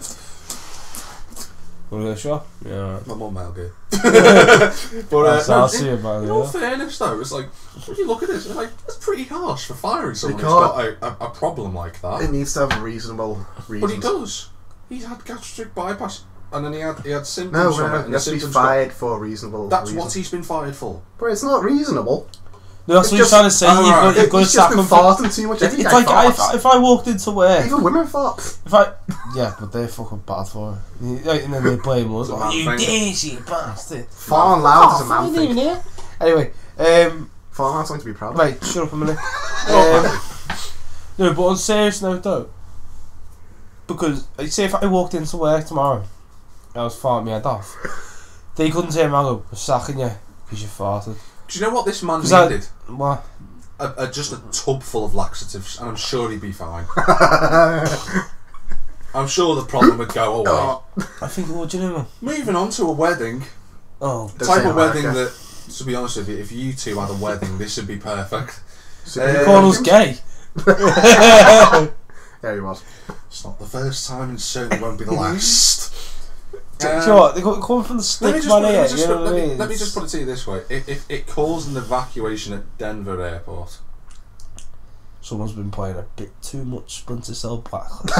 Want to go shop? Yeah. My mum might go. But I'll see you about in all fairness, though, it's like when you look at this, it's like that's pretty harsh for firing someone who's got a problem like that. It needs to have reasonable reasons. But he does. He's had gastric bypass, and then he had symptoms from it. He has to be fired for a reasonable. That's what he's been fired for. But it's not reasonable. No, that's what you're trying to say. You've got to sack him. Farting too much. It's like if I walked into work. Even women fart. Yeah, but they're fucking bad for it. And then they blame us. You dirty bastard. Farting loud is a man thing. Anyway, farting loud something to be proud of. Right, shut up a minute. No, but on a serious note though, because say if I walked into work tomorrow, I was farting my head off, they couldn't say, "Mango, we're sacking you because you farted." Do you know what this man needed? What? Just a tub full of laxatives, and I'm sure he'd be fine. I'm sure the problem would go away. I think it would, you know. Moving on to a wedding. Oh, the type of wedding that, to be honest with you, if you two had a wedding, this would be perfect. So you call us gay? There he was. It's not the first time, and certainly won't be the last. Do you know what? They're coming from the stick man here. You know what I mean? Let me just put it to you this way: if it caused an evacuation at Denver Airport, Someone's been playing a bit too much Splinter Cell Blacklist.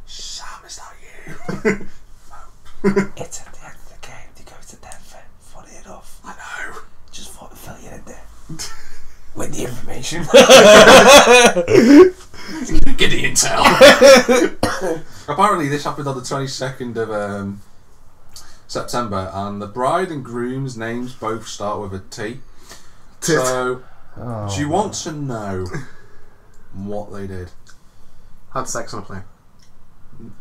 Sam, is that you? It's at the end of the game to go to Denver. Funny enough. I know. Just thought to fill you in there. With the information. Get the intel. Apparently this happened on the 22nd of September, and the bride and groom's names both start with a T. So, do you want to know what they did? Had sex on a plane.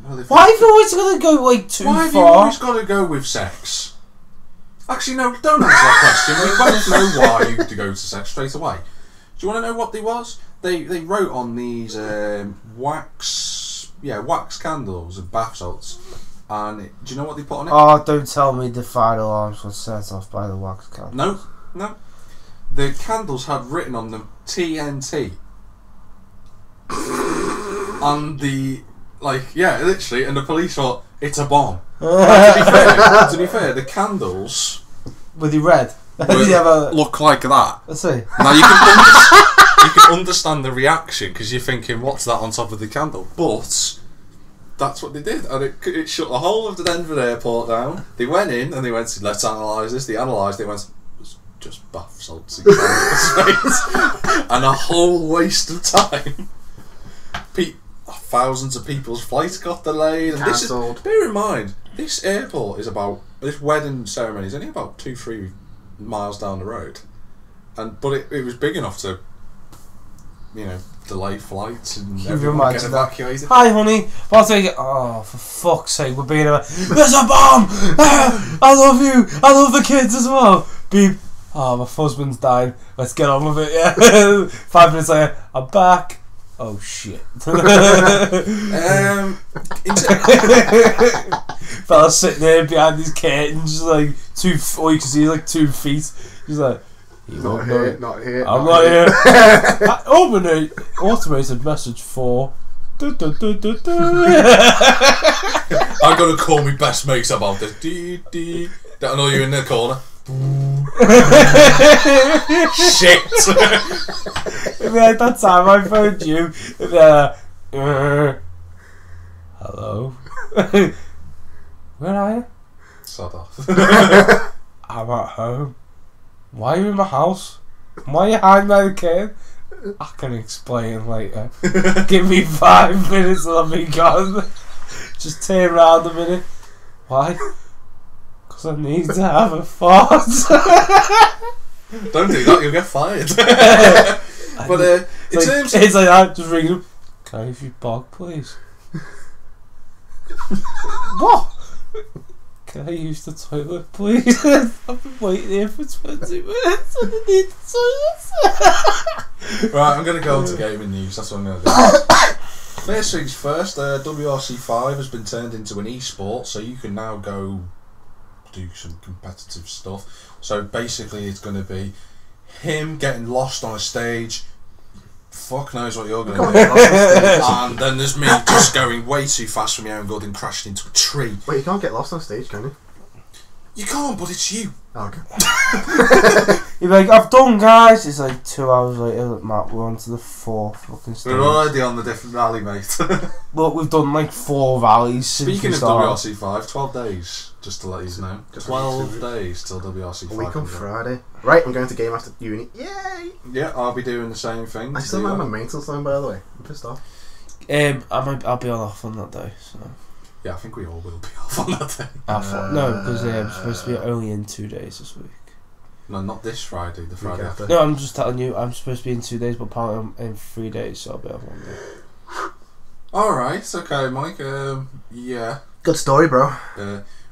Well, why have you always got to go like too far? Why have you always got to go with sex? Actually, no, don't answer that question. We both know why you to go to sex straight away. Do you want to know what they was? They wrote on these wax candles and bath salts, and do you know what they put on it? Oh, don't tell me the fire alarms were set off by the wax candle. No. The candles had written on them TNT, and literally, and the police thought it's a bomb. To be fair, the candles were they red? Look like that. Let's see. Now you can understand the reaction because you're thinking, what's that on top of the candle? But that's what they did, and it shut the whole of the Denver airport down. They went in and they went, let's analyse this. They analysed it, went, it's just bath salts and candles, and a whole waste of time. Thousands of people's flights got delayed, and cancelled. Bear in mind, this airport is this wedding ceremony is only about 2-3 miles down the road, but it was big enough to, delay flights and everyone get evacuated. Hi, honey. I'll take it. Oh, for fuck's sake, we're being there's a bomb! I love you. I love the kids as well. Beep. Oh, my husband's died. Let's get on with it. Yeah. 5 minutes later, I'm back. Oh shit. Fella sitting there behind these curtains, like all you can see like 2 feet. He's like, not here. I'm not here. Automated message for. I'm gonna call me best mates about this. Don't know you in the corner. Shit. Right, that time I phoned you. Hello. Where are you? Sod off. I'm at home. Why are you in my house? Why are you hiding by the curtain? I can explain later. Give me 5 minutes and I'll be gone. Just turn around a minute. Why? Because I need to have a fart. Don't do that, you'll get fired. But it's like that, just ring them. Can I use your bog, please? What? Can I use the toilet, please? I've been waiting here for 20 minutes and I need the toilet. Right, I'm going to go on to gaming news, that's what I'm going to do. First things first, WRC5 has been turned into an e-sport, so you can now go do some competitive stuff. So basically it's going to be him getting lost on a stage, fuck knows what you're going to do, and then there's me just going way too fast for my own good and crashing into a tree. Wait, you can't get lost on stage, can you? You can't, but it's you. Oh, okay. You're like, I've done, guys. It's like 2 hours later. Look, Matt, we're on to the 4th fucking stage. We're already on the different rally, mate. Look, we've done like 4 rallies since Speaking we of started. WRC5, 12 days, just to let you know. 12 days till WRC5. A week on Friday. Right, I'm going to game after uni. Yay! Yeah, I'll be doing the same thing. I still have my maintenance line, by the way. I'm pissed off. I'll be off on that day. So. Yeah, I think we all will be off on that day. No, because I'm supposed to be only in 2 days this week. No, not this Friday, the Friday after. No, I'm just telling you, I'm supposed to be in 2 days, but apparently I'm in 3 days, so I'll be off 1 day. Alright, okay, Mike. Yeah. Good story, bro.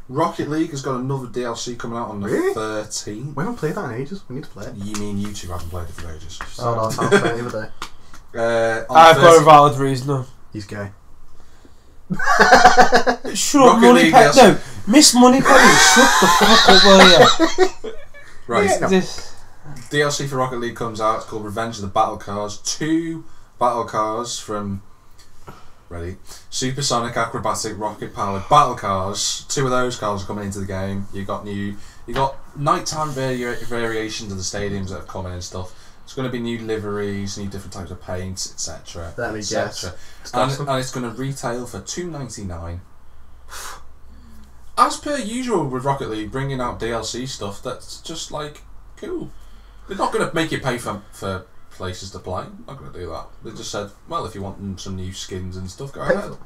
Rocket League has got another DLC coming out on the 13th. We haven't played that in ages. We need to play it. You mean you two haven't played it for ages? Oh, no, I was playing the other day. I've got a valid reason. He's gay. Shut up, Money Penny. No, Miss Money Penny, shut the fuck up, will you? Right. This. DLC for Rocket League comes out. It's called Revenge of the Battle Cars. 2 battle cars from Supersonic Acrobatic Rocket Powered Battle Cars. 2 of those cars are coming into the game. You got nighttime variations of the stadiums that are coming and stuff. It's going to be new liveries, new different types of paints, etc. Let me guess. And it's going to retail for $2.99. As per usual with Rocket League, bringing out DLC stuff that's just like cool. They're not going to make you pay for places to play. Not going to do that. They just said, well, if you want some new skins and stuff, go ahead.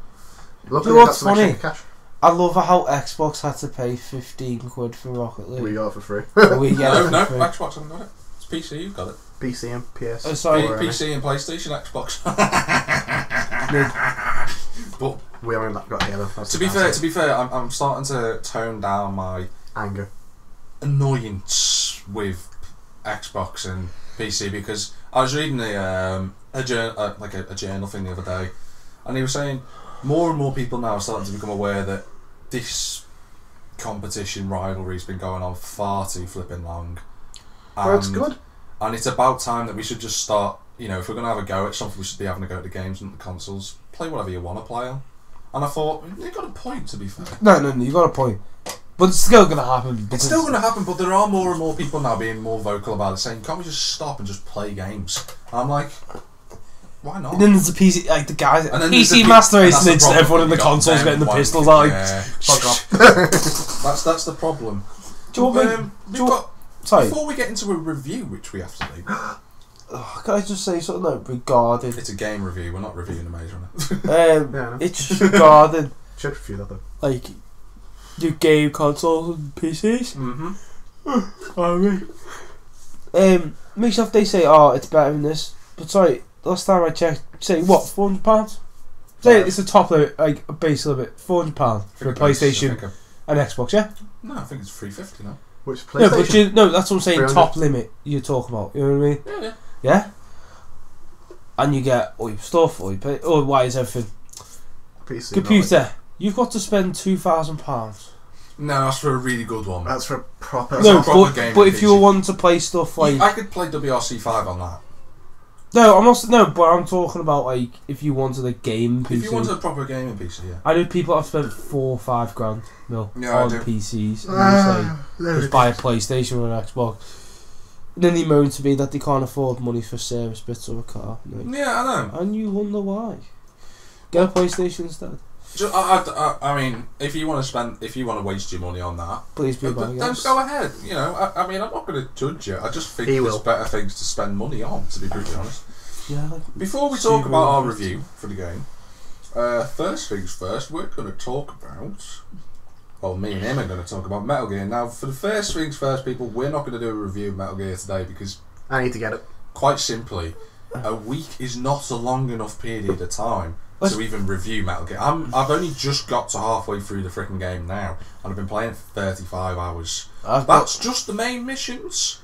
Look, Do you know what's got some funny? extra cash. I love how Xbox had to pay £15 for Rocket League. We got it for free. We get No, it no, for free. Xbox haven't got it. It's PC, you've got it. PC and PS. Oh, sorry. PC and PlayStation, Xbox. But We haven't got together. to be fair, I'm starting to tone down my anger. annoyance with Xbox and PC, because I was reading a journal thing the other day, and he was saying more and more people now are starting to become aware that this competition rivalry has been going on far too flipping long. Well, it's good. And it's about time that we should just start, if we're going to have a go at something, we should be having a go at the games and the consoles. Play whatever you want to play on. And I thought, you got a point, to be fair. No, you got a point. But it's still going to happen. It's still going to happen, but there are more and more people now being more vocal about it, saying, can't we just stop and just play games? And I'm like, why not? And then there's the PC, like the guys, And then there's the PC Master and Race, that's and the it's problem. everyone in the You got consoles them getting the wanking, pistols out. Like, yeah. Fuck off. That's the problem. do you want me? Sorry. Before we get into a review, which we have to do, Can I just say something though, regarding it's a game review. We're not reviewing a Maze Runner. Yeah, I know. it's just regarding Should review that though. like new game consoles and PCs. Makes up they say, oh, it's better than this. But sorry, last time I checked, say what, £400? Say it's a top limit, like a base limit, £400 for a PlayStation and Xbox, yeah. No, I think it's $350 now. Which No, PlayStation? but that's what I'm saying. 300. Top limit you're talking about. You know what I mean? Yeah. Yeah. And you get all your stuff, all your pay, all why is everything. PC. Computer, you've got to spend £2,000. No, that's for a really good one. That's for a proper. No, a proper game but if you PC. were wanting to play stuff like I could play WRC5 on that. no, I'm not. No, but I'm talking about like if you wanted a game PC. If you wanted a proper gaming PC, yeah. I know people have spent $4 or $5 grand Yeah, I on do. PCs. And just buy a PlayStation or an Xbox. And then they moan to me that they can't afford money for service bits or a car. Like, Yeah, I know. and you wonder why. Get a PlayStation instead. I mean, if you want to waste your money on that, Please be then buying go ahead. I mean, I'm not going to judge you. I just think there's better things to spend money on, to be brutally honest. Yeah. Like, Before we talk about our review for the game, first things first, we're going to talk about. Well, me and him are going to talk about Metal Gear. Now, for the first things first, people, we're not going to do a review of Metal Gear today because, I need to get it. quite simply, a week is not a long enough period of time to even review Metal Gear. I've only just got to halfway through the freaking game now, and I've been playing for 35 hours. That's just the main missions.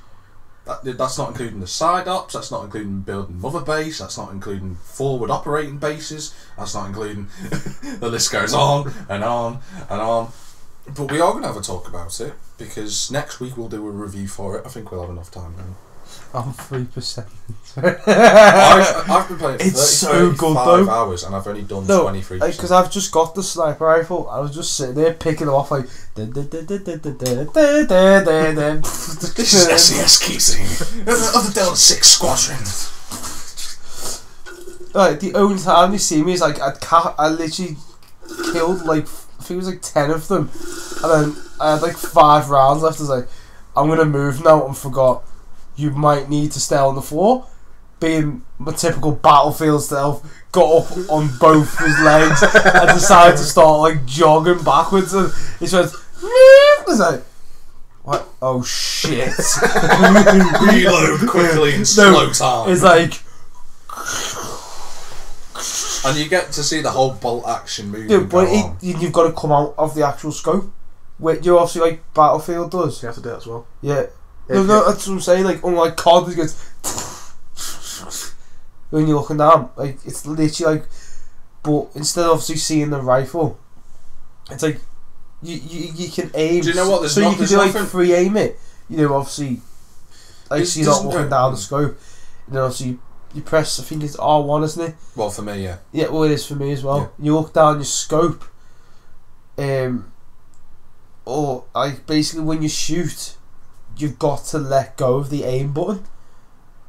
That's not including the side ops, that's not including building Mother Base, that's not including forward operating bases, that's not including... the list goes on and on and on. But we are going to have a talk about it, because next week we'll do a review for it. I think we'll have enough time now. I'm 3%. I've been playing for It's so good, 35 though. hours and I've only done No, 23%. because I've just got the sniper rifle. I was just sitting there picking them off like. This is SES Keating of the Delta 6 Squadron. Like the only time you see me is like I literally killed like I think it was like 10 of them, and then I had like 5 rounds left. I was like, I'm gonna move now, and forgot you might need to stay on the floor. Being my typical battlefield stealth, got up on both his legs and decided to start like jogging backwards, and he went, I was like, what? Oh shit! Reload quickly in slow time. It's like. And you get to see the whole bolt action movie. Dude, but you've got to come out of the actual scope. Which you obviously like Battlefield does. You have to do that as well. Yeah. No, that's what I'm saying. Like unlike COD, it gets when you're looking down. Like it's literally like, but instead of obviously seeing the rifle, it's like you can aim. Do you know what? So you can do like free aim it. You know, obviously. like so you're not looking down the scope. You know, so you press. I think it's R1, isn't it? Well, for me, yeah. Yeah, well, it is for me as well. Yeah. You look down your scope, or like basically when you shoot, you've got to let go of the aim button,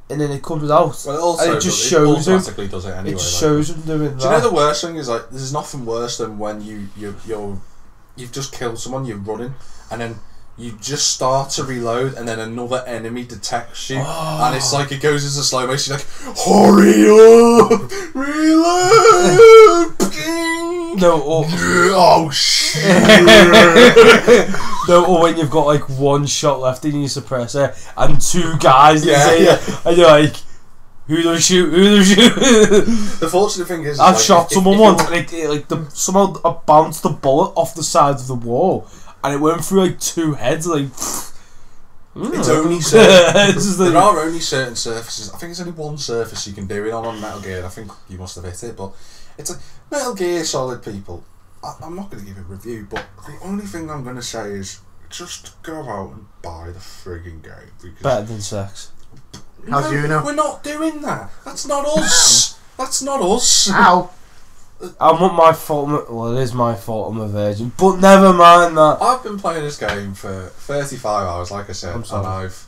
and then it comes out. Well, it also and it just shows him. automatically does it anyway. It shows him doing that. Do you know the worst thing is like there's nothing worse than when you've just killed someone, you're running, and then you just start to reload, and then another enemy detects you, and it's like it goes into slow motion. Like, hurry up, reload. No, or oh shit. No, or when you've got like one shot left in your suppressor and two guys, and you're like, who do I shoot? Who do I shoot? The fortunate thing is, I've like, shot someone once, and somehow I bounced the bullet off the side of the wall, and it went through like two heads. Like, it's only certain, there are only certain surfaces. I think there's only one surface you can do it on Metal Gear. I think you must have hit it, but it's a Metal Gear Solid, people. I'm not going to give a review, but the only thing I'm going to say is just go out and buy the frigging game. Because better than sex. How's you know? We're not doing that. That's not us. That's not us. Ow! I'm not my fault. Well, it is my fault. I'm a virgin, but never mind that. I've been playing this game for 35 hours, like I said, and I've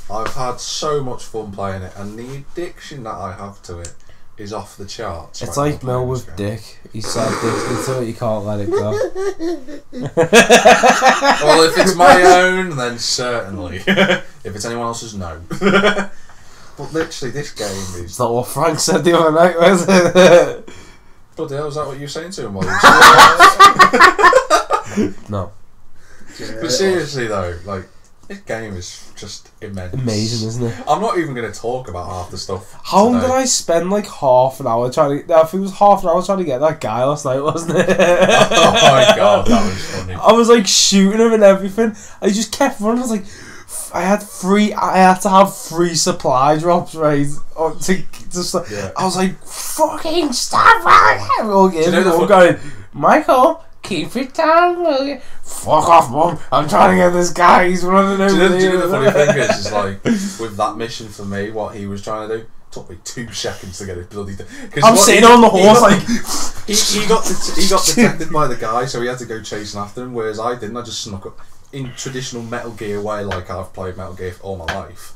had so much fun playing it, and the addiction that I have to it is off the charts. It's like Mel with Dick. He's so addicted to it, you can't let it go. Well, if it's my own, then certainly. If it's anyone else's, no. But literally, this game is... Is that what Frank said the other night, was it? Bloody hell, is that what you were saying to him? No. But seriously though, like, this game is just immense. Amazing, isn't it? I'm not even going to talk about half the stuff. How long today. did I spend like half an hour trying to... I think it was half an hour trying to get that guy last night, wasn't it? Oh my god, that was funny. I was like shooting him and everything. I just kept running. I was like... I had to have 3 supply drops, right? Yeah. I was like, fucking stop running! We're all going, Michael, keep it down, will you? Fuck off, Mum. I'm trying to get this guy. He's running over Do you know the funny thing is like, with that mission for me, what he was trying to do, took me 2 seconds to get it bloody done. I'm sitting on the horse like... He got detected by the guy, so he had to go chasing after him, whereas I didn't. I just snuck up. In traditional Metal Gear way, like I've played Metal Gear all my life,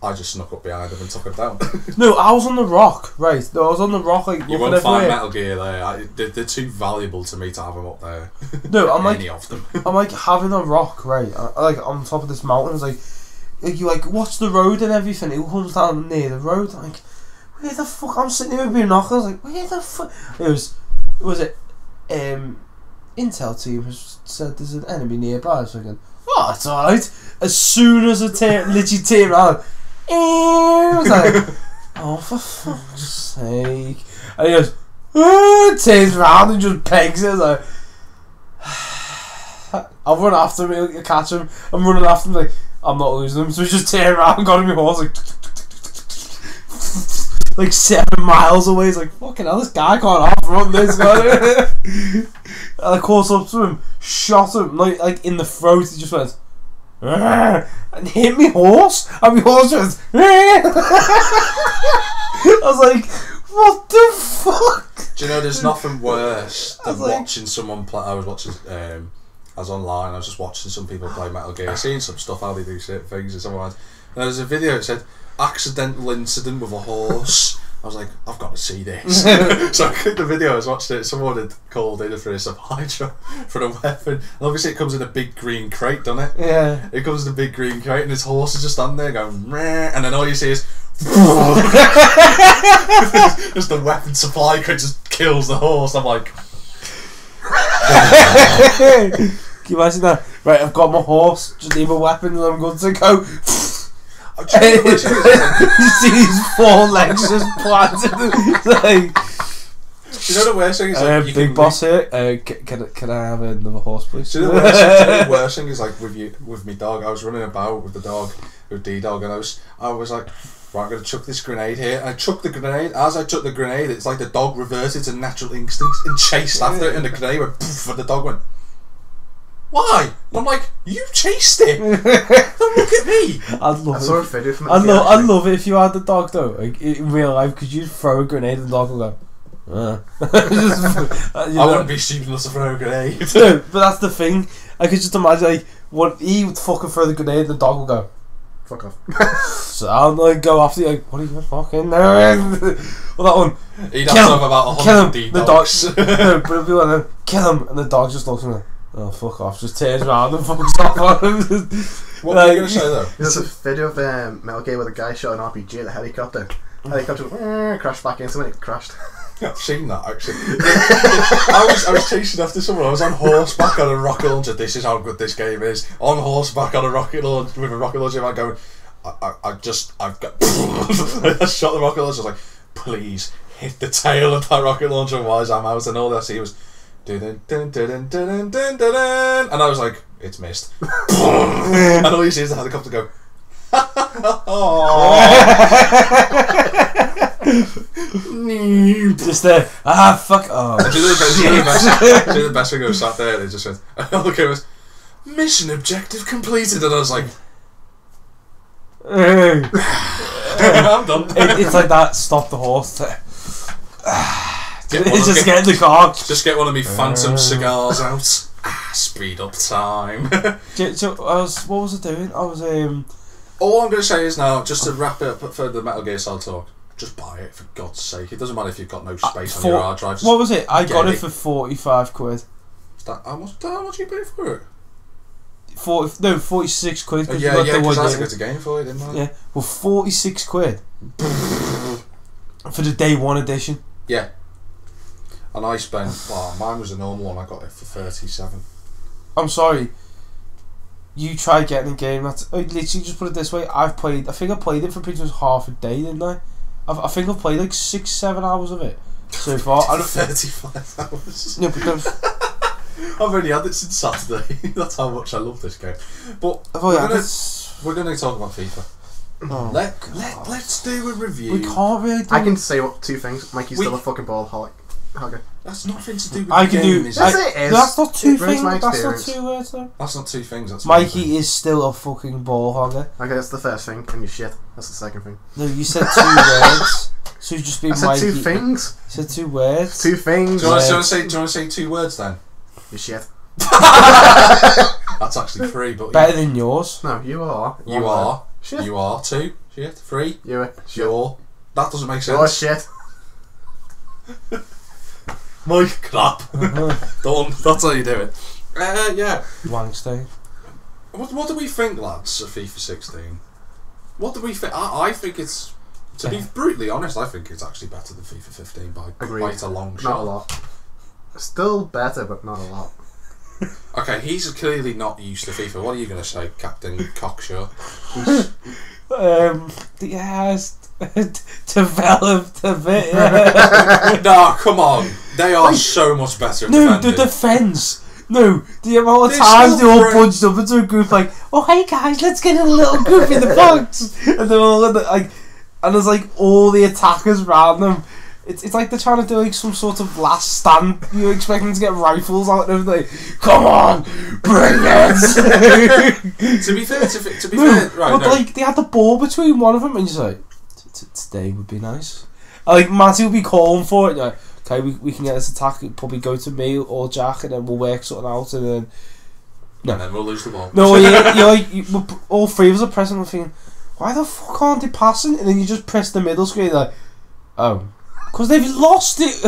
I just snuck up behind him and took him down. No, I was on the rock, right? No, I was on the rock, like... You won't find Metal Gear there. They're too valuable to me to have them up there. No, I'm like... Any of them. I'm like having a rock, right? Like on top of this mountain. I was like you like, what's the road and everything? It comes down near the road. I'm like, where the fuck? I'm sitting here with binoculars. Like, where the fuck? Was it Intel team has said there's an enemy nearby. So I go, oh, it's alright. As soon as I literally turn around, I was like, oh, for fuck's sake. And he goes, turns around and just pegs it. I was like, I'll run after him, catch him. I'm running after him, like, I'm not losing him. So he just turned around and got on my horse, like 7 miles away. He's like, fucking hell, this guy can't outrun this guy. And I caught up to him, shot him, like in the throat. He just went, and hit me horse. And my horse went, I was like, what the fuck? Do you know, there's nothing worse than watching someone play. I was online, I was just watching some people play Metal Gear, seeing some stuff, how they do certain things and so on. And there was a video that said, accidental incident with a horse. I was like, I've got to see this. So I clicked the video, I was watching it, someone had called in for a supply drop for a weapon. And obviously it comes in a big green crate, doesn't it? Yeah. It comes in a big green crate and this horse is just standing there going, meh, and then all you see is just the weapon supply crate just kills the horse. I'm like... Can you imagine that? Right, I've got my horse, just need my weapon and I'm good to go. You see these 4 legs just planted. Like, do you know the worst thing is like, big boss here. Can I have another horse, please? Do you know the worst thing is like with me dog? I was running about with the dog, with D-Dog, and I was like, right, I'm gonna chuck this grenade here. And I chucked the grenade. As I took the grenade, it's like the dog reverted to natural instinct and chased after it, and the grenade went poof, and the dog went, Why? And I'm like, you chased it. Don't look at me. I'd love I saw a it. video from it. I'd love it if you had the dog though, like in real life, because you'd throw a grenade and the dog would go. I wouldn't be stupid enough to throw a grenade. No, but that's the thing. I could just imagine like what he would fucking throw the grenade and the dog would go. Fuck off. So I'll like go after you like, what are you fucking doing? Well, that one. He'd Kill have to him. have about Kill 100 him. The dogs. dog. No, but it'd be one of them. Kill him, and the dog just looks at me. Oh fuck off! Just turns around and fucks off on him. What were you going to say though? There's a video of Metal Gear where the guy shot an RPG at a helicopter. Helicopter crashed back into it. It crashed. I've seen that actually. I was chasing after someone. I was on horseback on a rocket launcher. This is how good this game is. On horseback on a rocket launcher with a rocket launcher. I'm going. I've got. I shot the rocket launcher. I was like, please hit the tail of that rocket launcher. Why is I'm out? And all I see was. Dun, dun, dun, dun, dun, dun, dun, dun, and I was like, it's missed. And all you see is the helicopter go. Just there. Fuck off. Do the best thing. I was sat there and it just went. Look, it was mission objective completed, and I was like, I'm done. It's like that. Stop the horse. Get in the car. Just get one of me phantom cigars out. Speed up time. So what was I doing? I was All I'm going to say is now, just to wrap it up for the Metal Gear Solid talk, just buy it for God's sake. It doesn't matter if you've got no space on your hard drive. What was it? I got it it for £45. How much you pay for it? 46 quid. Yeah, because that's a good game for you, didn't I? Yeah, well, 46 quid for the day one edition. Yeah. And I spent, mine was a normal one, I got it for 37. I'm sorry. You tried getting a game that's, I literally just put it this way, I think I played it for pretty much half a day, didn't I? I think I've played like 6-7 hours of it so far. 35 hours. No, but I've only had it since Saturday. That's how much I love this game. But we're going to talk about FIFA. Oh, let's do a review. we can't really do I can say what two things. Mikey's still a fucking ball holic. Okay. That's nothing to do with I the can game, do. is Yes, it? it is. That's not two It ruins things. my That's not experience. 2 words though. That's not two things. That's one thing. Mikey is still a fucking ball hogger. Okay, that's the first thing, and you shit. That's the second thing. No, you said 2 words. So you just be I said Mikey. 2 things. You said 2 words. 2 things. Do you want to say 2 words then? You shit. That's actually 3, but Better than yours. No, you are. you are. Shit. You are 2. Shit. 3. You are. Shit. You're. That doesn't make You're sense. shit. Mike, crap. Done. That's how you do it. Yeah. Wankstein. What do we think, lads, of FIFA 16? What do we think? I think it's, to be brutally honest, I think it's actually better than FIFA 15 by Agreed. quite a long Not shot. a lot. Still better, but not a lot. Okay, he's clearly not used to FIFA. What are you going to say, Captain Cocksure? Yes, developed a bit. Yeah. No, come on. They are so much better at No, defending. the defence. No, the amount of They're times still they all great. bunched up into a group like, oh hey guys, let's get a little group in the box, and they're all in the, like, and there's like all the attackers around them. It's like they're trying to do like some sort of last stand. You're expecting to get rifles out and like, come on, bring it. To be fair, No, right? but No. like they had the ball between one of them, and you're like, today would be nice. And, like Matty would be calling for it. And you're like, okay, we can get this attack. It'll probably go to me or Jack, and then we'll work something out. And then And then we'll lose the ball. no, we're all 3 of us are pressing. We're thinking, why the fuck aren't they passing? And then you just press the middle screen, like, oh, because they've lost it.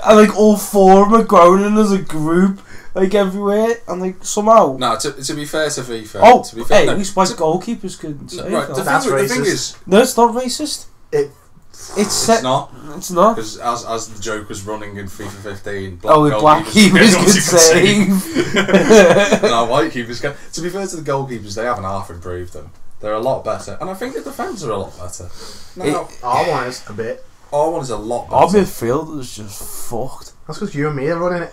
And like all 4 of them are groaning as a group, like everywhere, and like somehow. No, to be fair to FIFA. Oh, to be fair, hey, no, at least white goalkeepers couldn't say. right, No. the That's thing racist. is, No, it's not racist. It's it's set. not. It's not. Because as the joke was running in FIFA 15, With black keepers could save. No, white keepers can. To be fair to the goalkeepers, they haven't half improved them. They're a lot better, and I think the defenders are a lot better. Now, Our one is a bit. our one is a lot better. Our midfield is just fucked. That's because you and me are running it.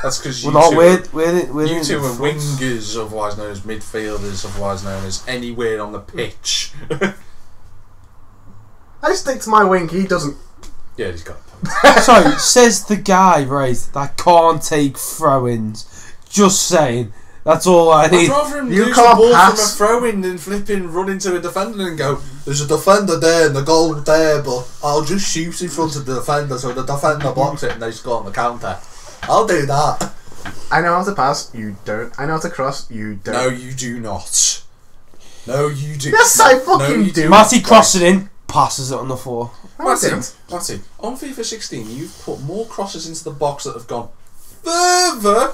That's because We're you not. two, We're you in two are front. wingers, otherwise known as midfielders, otherwise known as anywhere on the pitch. I stick to my wing. He doesn't. Yeah, he's got a point. Sorry, says the guy, right, that can't take throw-ins. Just saying. That's all I I'd need. rather him You lose can't the ball pass. from a throw-in than flipping run into a defender and go, there's a defender there and the goal there, but I'll just shoot in front of the defender so the defender blocks it and they score on the counter. I'll do that. I know how to pass, you don't. I know how to cross, you don't. No, you do not. No, you do. Yes, I fucking do. Matty crosses it in, passes it on the floor. No, I didn't. Matty, on FIFA 16, you've put more crosses into the box that have gone further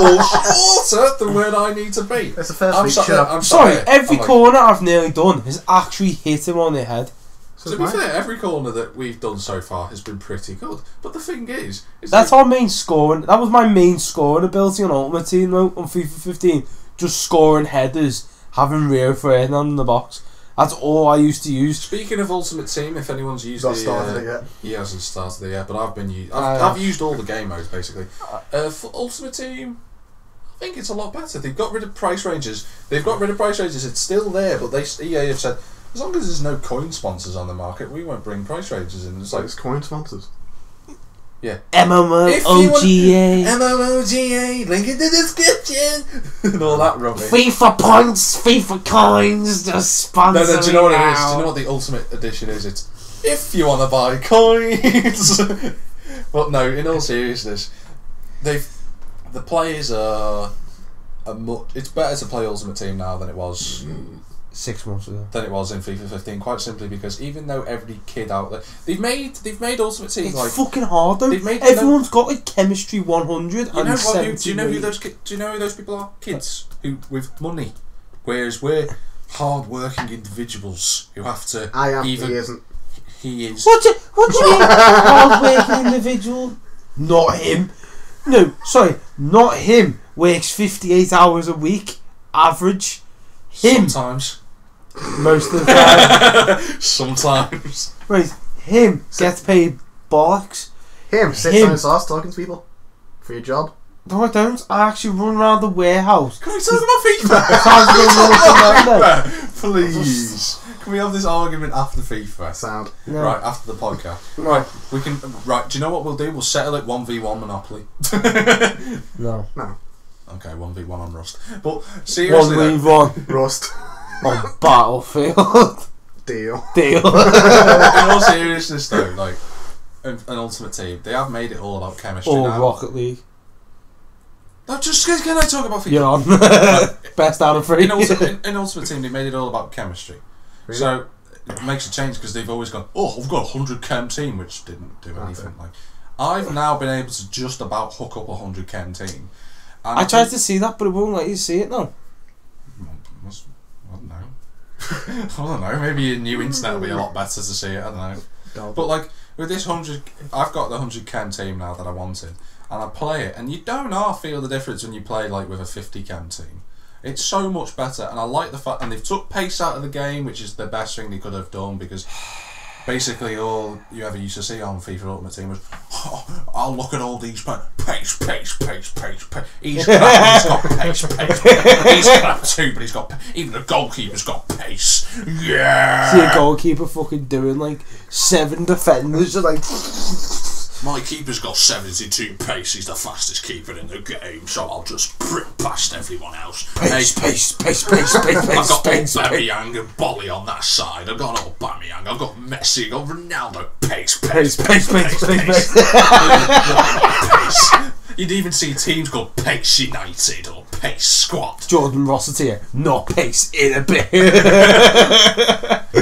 or shorter than where I need to be. It's the first I'm week, sorry. shut up. I'm Sorry, sorry. every I'm like, corner I've nearly done has actually hit him on the head. So to be mine. fair, every corner that we've done so far has been pretty good. But the thing is That's that our main scoring. That was my main scoring ability on Ultimate Team though, on FIFA 15. Just scoring headers, having Rio Ferdinand in the box. That's all I used to use. speaking of Ultimate Team, if anyone's used Not started it yet. he hasn't started it yet, but I've been yeah. I've used all the game modes basically. For Ultimate Team, I think it's a lot better. They've got rid of price ranges. It's still there, but EA have said as long as there's no coin sponsors on the market, we won't bring price ranges in. It's Like like it's coin sponsors. MMO, If you want- OGA, MMOGA, link in the description, and all that rubbish. FIFA points, FIFA coins, just sponsor. No, do you know what it is? Do you know what the Ultimate Edition is? It's if you want to buy coins. But no, in all seriousness, the players are much. It's better to play Ultimate Team now than it was 6 months ago. in FIFA 15. Quite simply because even though every kid out there they've made Ultimate Team It's like. fucking hard though. They've made- Everyone's got like chemistry 100 You know and what? 70. Do you know who those people are? Kids who with money, whereas we're hard-working individuals who have to. I am. Even He isn't. he is. What do you mean? Hard-working individual? Not him. No, sorry, not him. Works 58 hours a week, average. Him, Sometimes. most of the time. Sometimes. Right, him gets paid bollocks. Him sits Him. on his ass talking to people for your job. No, I don't. I actually run around the warehouse. Can we talk about FIFA? FIFA? Please. Can we have this argument after FIFA? Sound. No. Right, after the podcast. Right. We can. Right, do you know what we'll do? We'll settle it 1v1 Monopoly. No. No. Okay, 1v1 on Rust. But seriously, though, 1v1 Rust. on Battlefield. Deal. Deal. in all seriousness though, like an Ultimate Team, they have made it all about chemistry Or now. Rocket League. No, just can I talk about FIFA? You're on. Best out of 3. In Ultimate Team, they made it all about chemistry. Really? So it makes a change because they've always gone, oh, we've got a 100 chem team, which didn't do anything. Like I've now been able to just about hook up a 100 chem team. And I tried to see that, but it won't let you see it now. I don't know. I don't know. Maybe a new internet will be a lot better to see it. I don't know. But like with this 100, I've got the 100 chem team now that I wanted, and I play it, and you don't half feel the difference when you play like with a 50 chem team. It's so much better, and I like the fact, and they've took pace out of the game, which is the best thing they could have done, because basically all you ever used to see on FIFA Ultimate Team was, oh, I'll look at all these pace. He's crap, he's got pace. He's crap too, but he's got even the goalkeeper's got pace. Yeah. See a goalkeeper fucking doing like 7 defenders, just like. My keeper's got 72 pace. He's the fastest keeper in the game, so I'll just sprint past everyone else. Pace. I've got Aubameyang and Bolly on that side. I've got Aubameyang. I've got Messi. I've got Ronaldo. Pace. Pace. You'd even see teams called Pace United or Pace Squad. Jordan Rossiter, not pace in a bit.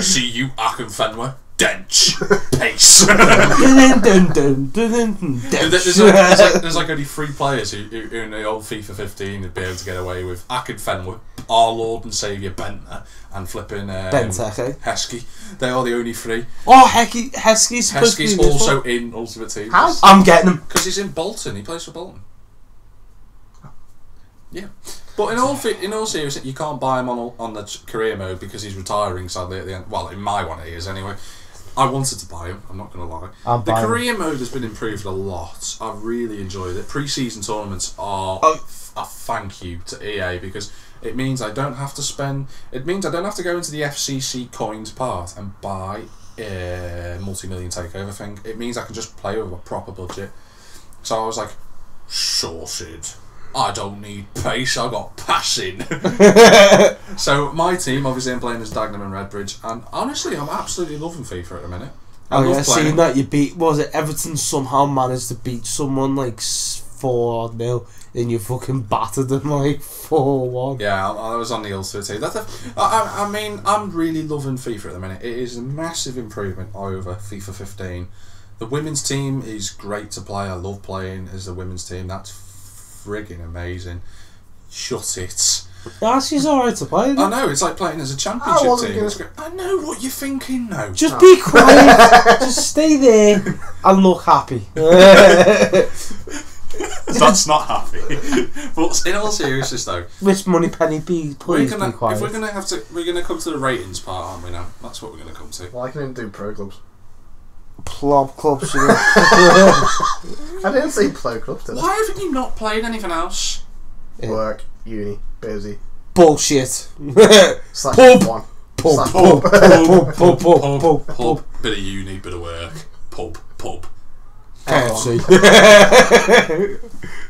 See you, Akinfenwa. Dench. Pace. There's like only 3 players who in the old FIFA 15 would be able to get away with Akinfenwa, our Lord and Saviour Bentner, and flipping Benteke. Heskey. They are the only 3. Oh, Heskey's supposed to be Heskey's in this also one. in Ultimate Team. How? I'm getting him. Because he's in Bolton. He plays for Bolton. Yeah. But in all seriousness, you can't buy him on the career mode because he's retiring sadly at the end. Well, in my one he is anyway. I wanted to buy him, I'm not going to lie. The career mode has been improved a lot. I've really enjoyed it. Pre-season tournaments are a thank you to EA because it means I don't have to spend... It means I don't have to go into the FCC coins part and buy a multi-million takeover thing. It means I can just play with a proper budget. So I was like, sorted. I don't need pace, I got passing. So my team, obviously, I'm playing as Dagenham and Redbridge, and honestly, I'm absolutely loving FIFA at the minute. I love playing. Seeing that you beat, was it Everton somehow managed to beat someone like 4-0, and you fucking battered them like 4-1. Yeah, I was on the Ulster team. I mean, I'm really loving FIFA at the minute. It is a massive improvement over FIFA 15. The women's team is great to play. I love playing as the women's team. That's frigging amazing. Shut it. She's alright to play. I know, it's like playing as a championship team. I know what you're thinking now. Just be quiet. Just stay there and look happy. That's not happy. But in all seriousness, though, Rich Money Penny, please be quiet. If we're gonna come to the ratings part, aren't we now? That's what we're gonna come to. Well, I can even do pro clubs. Plop clubs. I didn't say pro clubs, did I? Why haven't you not played anything else? Work, uni, busy. Bullshit. Slash Pub. one. Pub. Slash Pub. pub. Pub. Bit of uni, bit of work. Pub. KFC.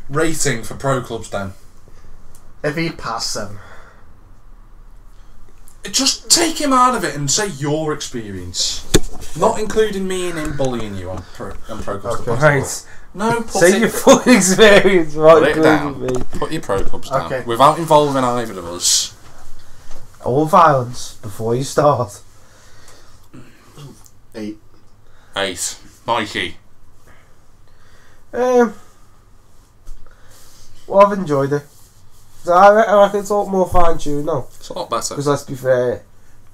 Rating for pro clubs, then. If he passed 7. Just take him out of it and say your experience. Not including me and him bullying you on pro clubs. Okay. Right. No, say your full experience. Right, put it down. Put your pro clubs down. Okay. Without involving either of us. All violence before you start. 8. Mikey. Well, I've enjoyed it. I reckon it's a lot more fine-tuned now. It's a lot better. Because let's be fair,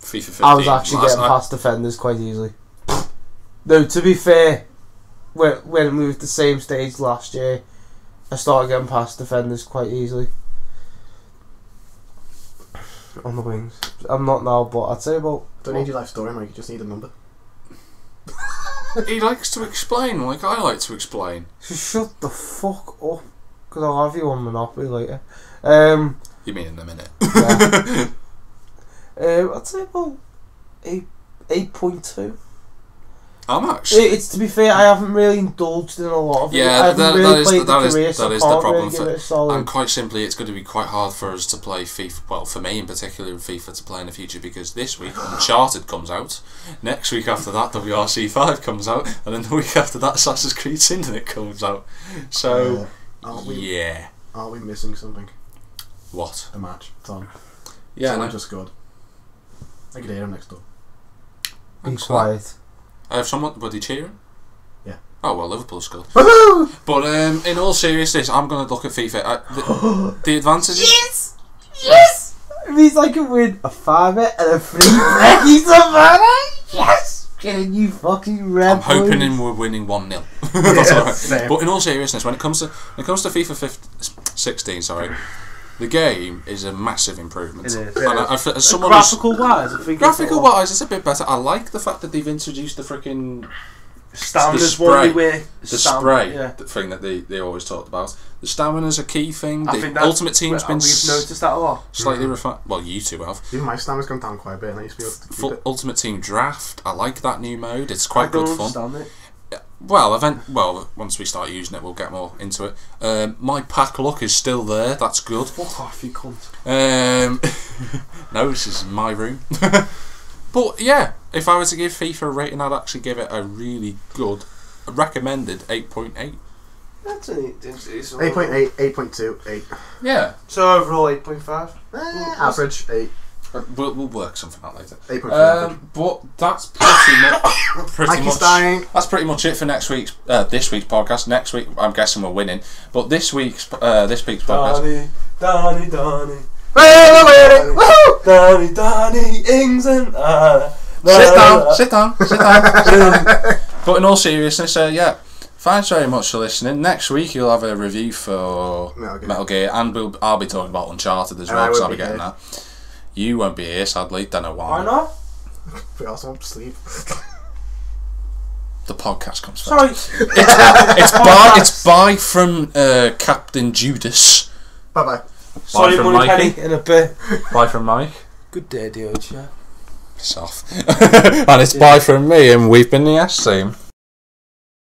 FIFA 15. I was actually getting past defenders quite easily. No, to be fair, when we were at the same stage last year, I started getting past defenders quite easily. On the wings. I'm not now, but I'd say about... Don't need your life story, Mike. You just need a number. He likes to explain like I like to explain. Just shut the fuck up, because I'll have you on Monopoly later. You mean in a minute? Yeah. I'd say about 8.2. How much? It's to be fair, I haven't really indulged in a lot of it. I haven't really played the career, so I can't really give it a solid. And quite simply, it's going to be quite hard for us to play FIFA. Well, for me in particular, in FIFA to play in the future, because this week Uncharted comes out. Next week after that, WRC 5 comes out, and then the week after that, Assassin's Creed Syndicate comes out. So, Aren't we missing something? What? A match. It's on. Yeah, Someone just scored. I could hear him next door. Be quiet. Someone, were they cheering? Yeah. Oh well, Liverpool scored. Woohoo! But in all seriousness, I'm going to look at FIFA. The advantages. Yes! It means I can win a $5 and a free Becky's Yes! Getting you fucking red. I'm hoping we're winning 1-0. That's alright. But in all seriousness, when it comes to FIFA 16, the game is a massive improvement. It is. Graphical wise, I think. Graphical wise, it's a bit better. I like the fact that they've introduced the freaking spray thing that they always talked about. The stamina's a key thing. I The think Ultimate Team's been we've noticed that a lot. Slightly refined. Well, you two have. Even my stamina's gone down quite a bit, and I used to be able to keep it. Ultimate Team Draft. I like that new mode. It's quite good fun. Understand it. Well, once we start using it, we'll get more into it. My pack luck is still there. That's good. Fuck off, you cunt. No, this is my room. But yeah, if I were to give FIFA a rating, I'd actually give it a really good, recommended 8.8. That's an 8.8, 8.2, 8. Yeah. So overall 8.5. Average 8. We'll work something out later. 8.5. But that's pretty much it for next week's this week's podcast. Next week, I'm guessing we're winning. But this week's podcast. Donny. Donny, Ings and Sit down. But in all seriousness, yeah. Thanks very much for listening. Next week you'll have a review for Metal Gear, and I'll be talking about Uncharted as well, because I'll be getting that. You won't be here, sadly. Don't know why. Why not? We also want to sleep. The podcast comes first. Sorry. It's bye from Captain Judas. Bye. Sorry, Money Penny in a bit. Bye from Mike. Good day, dear. Piss off. And it's bye from me, and we've been the S team.